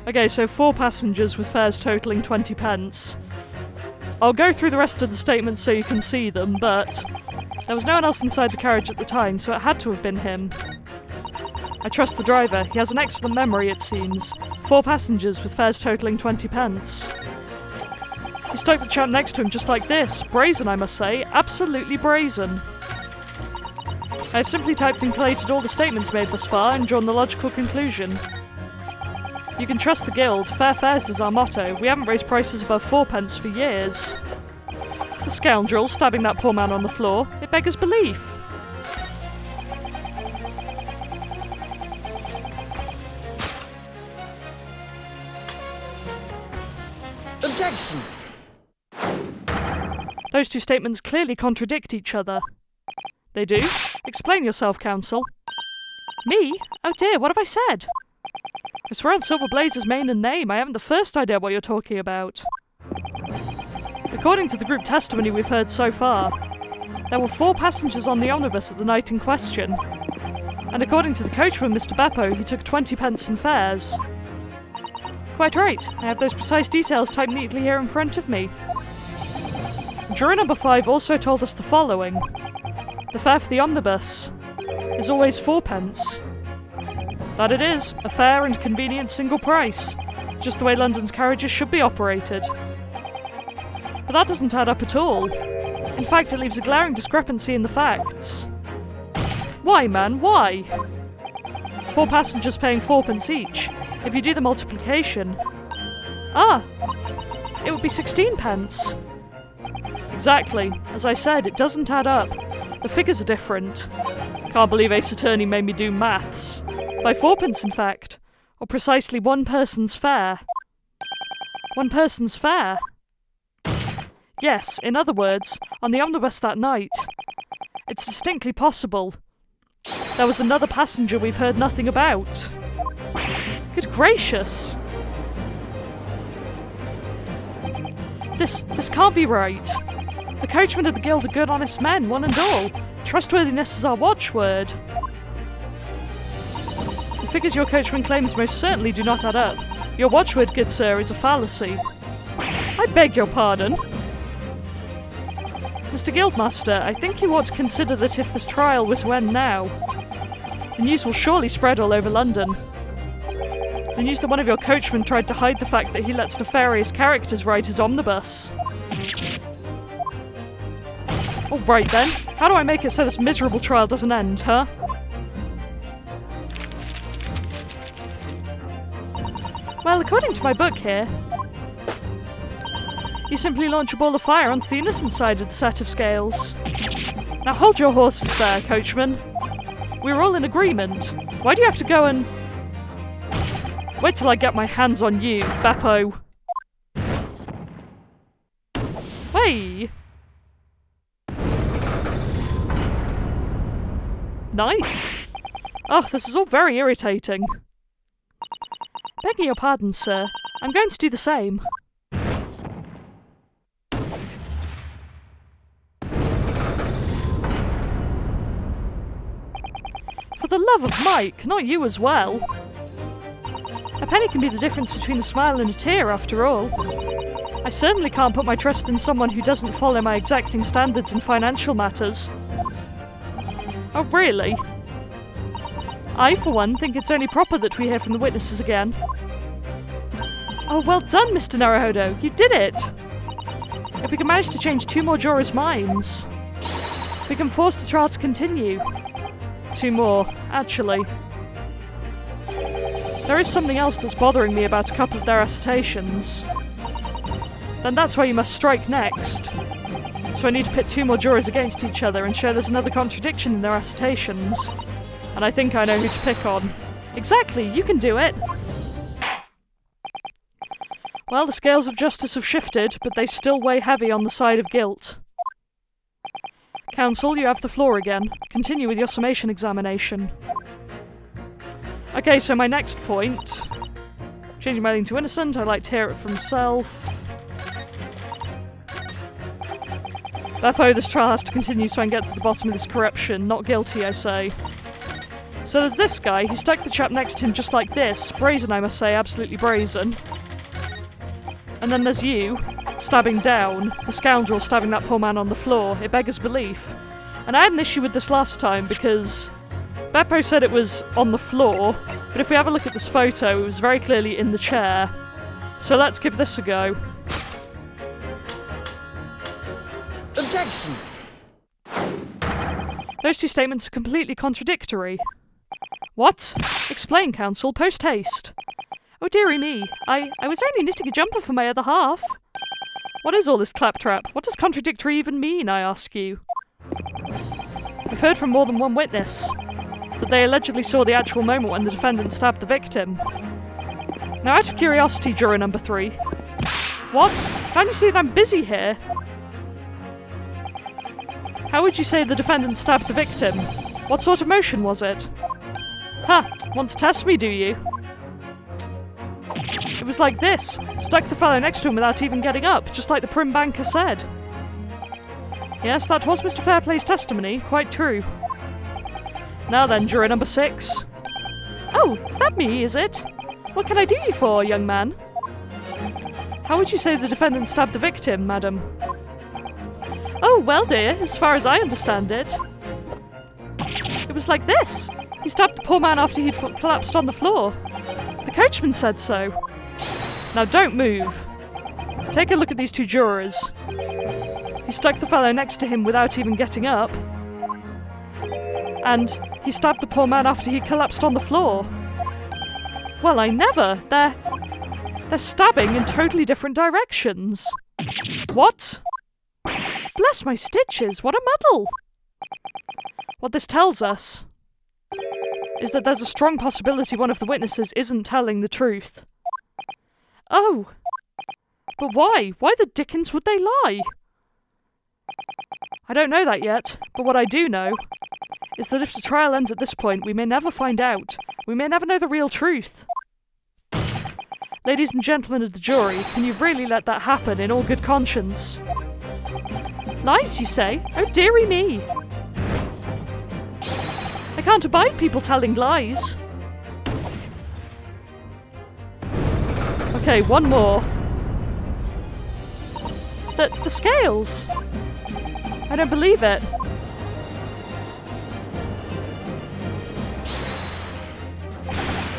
Okay, so 4 passengers with fares totalling 20 pence. I'll go through the rest of the statements so you can see them, but there was no one else inside the carriage at the time, so it had to have been him. I trust the driver. He has an excellent memory, it seems. 4 passengers with fares totalling 20 pence. He stuck the chap next to him just like this. Brazen, I must say. Absolutely brazen. I have simply typed and collated all the statements made thus far and drawn the logical conclusion. You can trust the guild. Fair fares is our motto. We haven't raised prices above 4p for years. The scoundrel stabbing that poor man on the floor. It beggars belief. Objection! Those 2 statements clearly contradict each other. They do? Explain yourself, counsel. Me? Oh dear, what have I said? I swear on Silver Blaze's maiden name, I haven't the first idea what you're talking about. According to the group testimony we've heard so far, there were 4 passengers on the omnibus at the night in question. And according to the coachman, Mr. Beppo, he took 20 pence in fares. Quite right, I have those precise details typed neatly here in front of me. Juror number 5 also told us the following. The fare for the omnibus is always 4 pence. That it is, a fair and convenient single price, just the way London's carriages should be operated. But that doesn't add up at all. In fact, it leaves a glaring discrepancy in the facts. Why, man, why? 4 passengers paying 4 pence each. If you do the multiplication... it would be 16 pence. Exactly. As I said, it doesn't add up. The figures are different. Can't believe Ace Attorney made me do maths. By 4 pence, in fact. Or precisely 1 person's fare. 1 person's fare? Yes, in other words, on the omnibus that night. It's distinctly possible. There was another passenger we've heard nothing about. Good gracious! This can't be right. The coachmen of the Guild are good, honest men, one and all. Trustworthiness is our watchword. The figures your coachman claims most certainly do not add up. Your watchword, good sir, is a fallacy. I beg your pardon. Mr. Guildmaster, I think you ought to consider that if this trial were to end now, the news will surely spread all over London. The news that one of your coachmen tried to hide the fact that he lets nefarious characters ride his omnibus. Alright then, how do I make it so this miserable trial doesn't end, huh? Well, according to my book here, you simply launch a ball of fire onto the innocent side of the set of scales. Now hold your horses there, coachman. We're all in agreement. Why do you have to go and... Wait till I get my hands on you, Beppo. Hey! Nice! Oh, this is all very irritating. Begging your pardon, sir. I'm going to do the same. For the love of Mike, not you as well. A penny can be the difference between a smile and a tear, after all. I certainly can't put my trust in someone who doesn't follow my exacting standards in financial matters. Oh, really? I, for one, think it's only proper that we hear from the witnesses again. Oh, well done, Mr. Naruhodo. You did it! If we can manage to change 2 more jurors' minds, we can force the trial to continue. 2 more, actually. There is something else that's bothering me about a couple of their assertions. Then that's where you must strike next. So I need to pit 2 more jurors against each other and show there's another contradiction in their assertions. And I think I know who to pick on. Exactly, you can do it! Well, the scales of justice have shifted, but they still weigh heavy on the side of guilt. Counsel, you have the floor again. Continue with your summation examination. Okay, so my next point. Changing my name to innocent, I'd like to hear it from self. Beppo, this trial has to continue so I can get to the bottom of this corruption. Not guilty, I say. So there's this guy, he stuck the chap next to him just like this. Brazen, I must say, absolutely brazen. And then there's you, stabbing down, the scoundrel stabbing that poor man on the floor. It beggars belief. And I had an issue with this last time because Beppo said it was on the floor, but if we have a look at this photo, it was very clearly in the chair. So let's give this a go. Objection! Those 2 statements are completely contradictory. What? Explain, counsel, post haste. Oh dearie me, I was only knitting a jumper for my other half. What is all this claptrap? What does contradictory even mean, I ask you? We've heard from more than one witness that they allegedly saw the actual moment when the defendant stabbed the victim. Now, out of curiosity, juror number 3. What? Can't you see that I'm busy here? How would you say the defendant stabbed the victim? What sort of motion was it? Ha! Want to test me, do you? was like this. Stuck the fellow next to him without even getting up, just like the prim banker said. Yes, that was Mr. Fairplay's testimony. Quite true. Now then, juror number 6. Oh, is that me, is it? What can I do you for, young man? How would you say the defendant stabbed the victim, madam? Oh, well, dear, as far as I understand it. It was like this. He stabbed the poor man after he'd collapsed on the floor. The coachman said so. Now don't move. Take a look at these 2 jurors. He stuck the fellow next to him without even getting up. And he stabbed the poor man after he collapsed on the floor. Well, I never. They're stabbing in totally different directions. What? Bless my stitches, what a muddle! What this tells us is that there's a strong possibility one of the witnesses isn't telling the truth. Oh! But why? Why the dickens would they lie? I don't know that yet, but what I do know is that if the trial ends at this point, we may never find out. We may never know the real truth. Ladies and gentlemen of the jury, can you really let that happen in all good conscience? Lies, you say? Oh, dearie me! I can't abide people telling lies. Okay, one more. The scales! I don't believe it.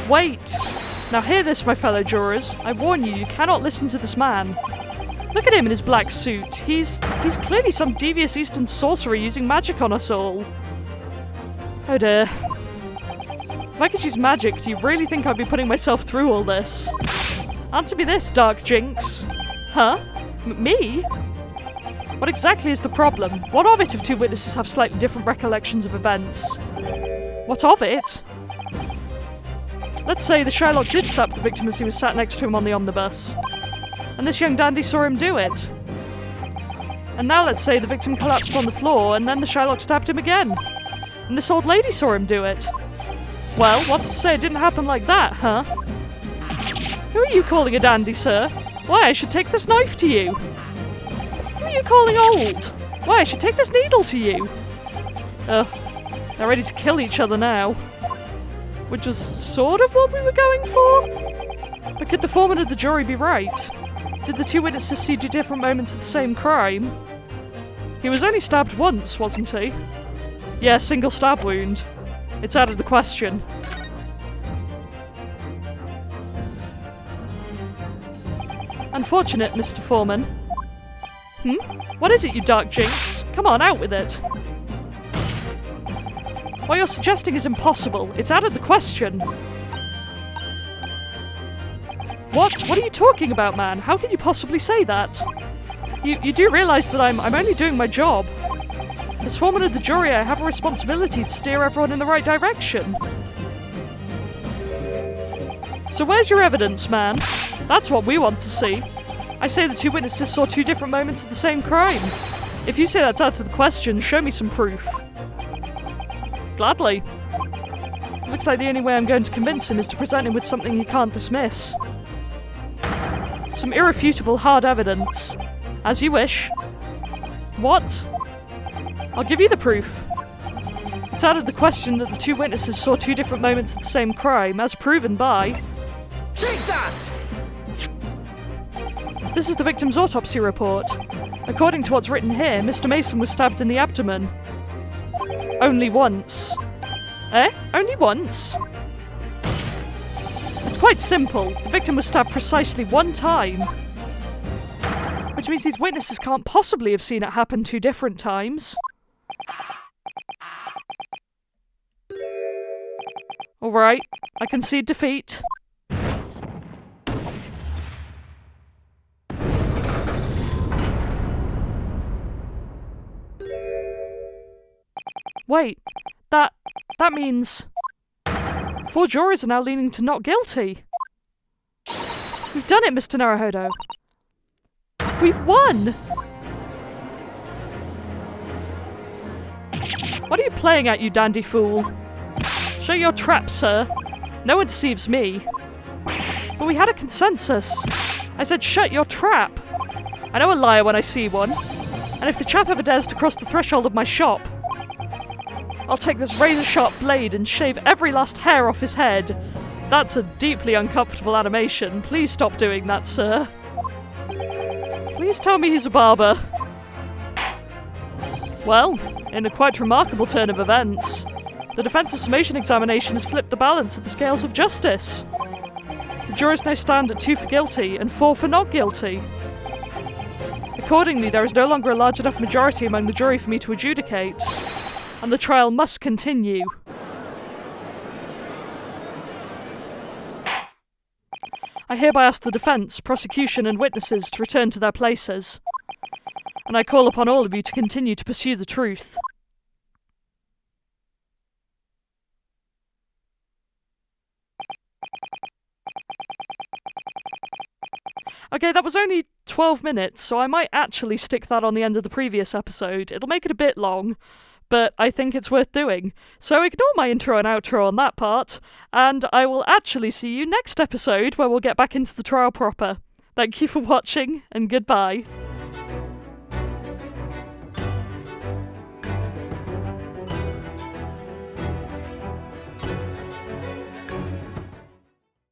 Wait! Now hear this, my fellow jurors. I warn you, you cannot listen to this man. Look at him in his black suit. He's clearly some devious Eastern sorcerer using magic on us all. Oh dear. If I could use magic, do you really think I'd be putting myself through all this? Answer me this, Dark Jinx. Huh? Me? What exactly is the problem? What of it if 2 witnesses have slightly different recollections of events? What of it? Let's say the Shylock did stab the victim as he was sat next to him on the omnibus, and this young dandy saw him do it. And now let's say the victim collapsed on the floor, and then the Shylock stabbed him again, and this old lady saw him do it. Well, what's to say it didn't happen like that, huh? Who are you calling a dandy, sir? Why, I should take this knife to you. Who are you calling old? Why, I should take this needle to you. Ugh, they're ready to kill each other now. Which was sort of what we were going for? But could the foreman of the jury be right? Did the 2 witnesses see 2 different moments of the same crime? He was only stabbed once, wasn't he? Yeah, single stab wound. It's out of the question. Unfortunate, Mr. Foreman. What is it, you dark jinx? Come on, out with it. What you're suggesting is impossible. It's out of the question. What? What are you talking about, man? How can you possibly say that? You do realise that I'm only doing my job. As foreman of the jury, I have a responsibility to steer everyone in the right direction. So where's your evidence, man? That's what we want to see. I say the 2 witnesses saw 2 different moments of the same crime. If you say that's out of the question, show me some proof. Gladly. Looks like the only way I'm going to convince him is to present him with something he can't dismiss. Some irrefutable hard evidence. As you wish. What? I'll give you the proof. It's out of the question that the 2 witnesses saw 2 different moments of the same crime, as proven by... Take that! This is the victim's autopsy report. According to what's written here, Mr. Mason was stabbed in the abdomen. Only once. Eh? Only once? It's quite simple. The victim was stabbed precisely 1 time. Which means these witnesses can't possibly have seen it happen 2 different times. Alright, I concede defeat. Wait, that means 4 jurors are now leaning to not guilty. We've done it, Mr. Naruhodo. We've won! What are you playing at, you dandy fool? Show your trap, sir. No one deceives me. But we had a consensus. I said, shut your trap. I know a liar when I see one. And if the chap ever dares to cross the threshold of my shop, I'll take this razor-sharp blade and shave every last hair off his head. That's a deeply uncomfortable animation. Please stop doing that, sir. Please tell me he's a barber. Well, in a quite remarkable turn of events, the defence's summation examination has flipped the balance of the scales of justice. The jurors now stand at 2 for guilty and 4 for not guilty. Accordingly, there is no longer a large enough majority among the jury for me to adjudicate, and the trial must continue. I hereby ask the defence, prosecution and witnesses to return to their places, and I call upon all of you to continue to pursue the truth. Okay, that was only 12 minutes, so I might actually stick that on the end of the previous episode. It'll make it a bit long, but I think it's worth doing. So ignore my intro and outro on that part, and I will actually see you next episode where we'll get back into the trial proper. Thank you for watching, and goodbye.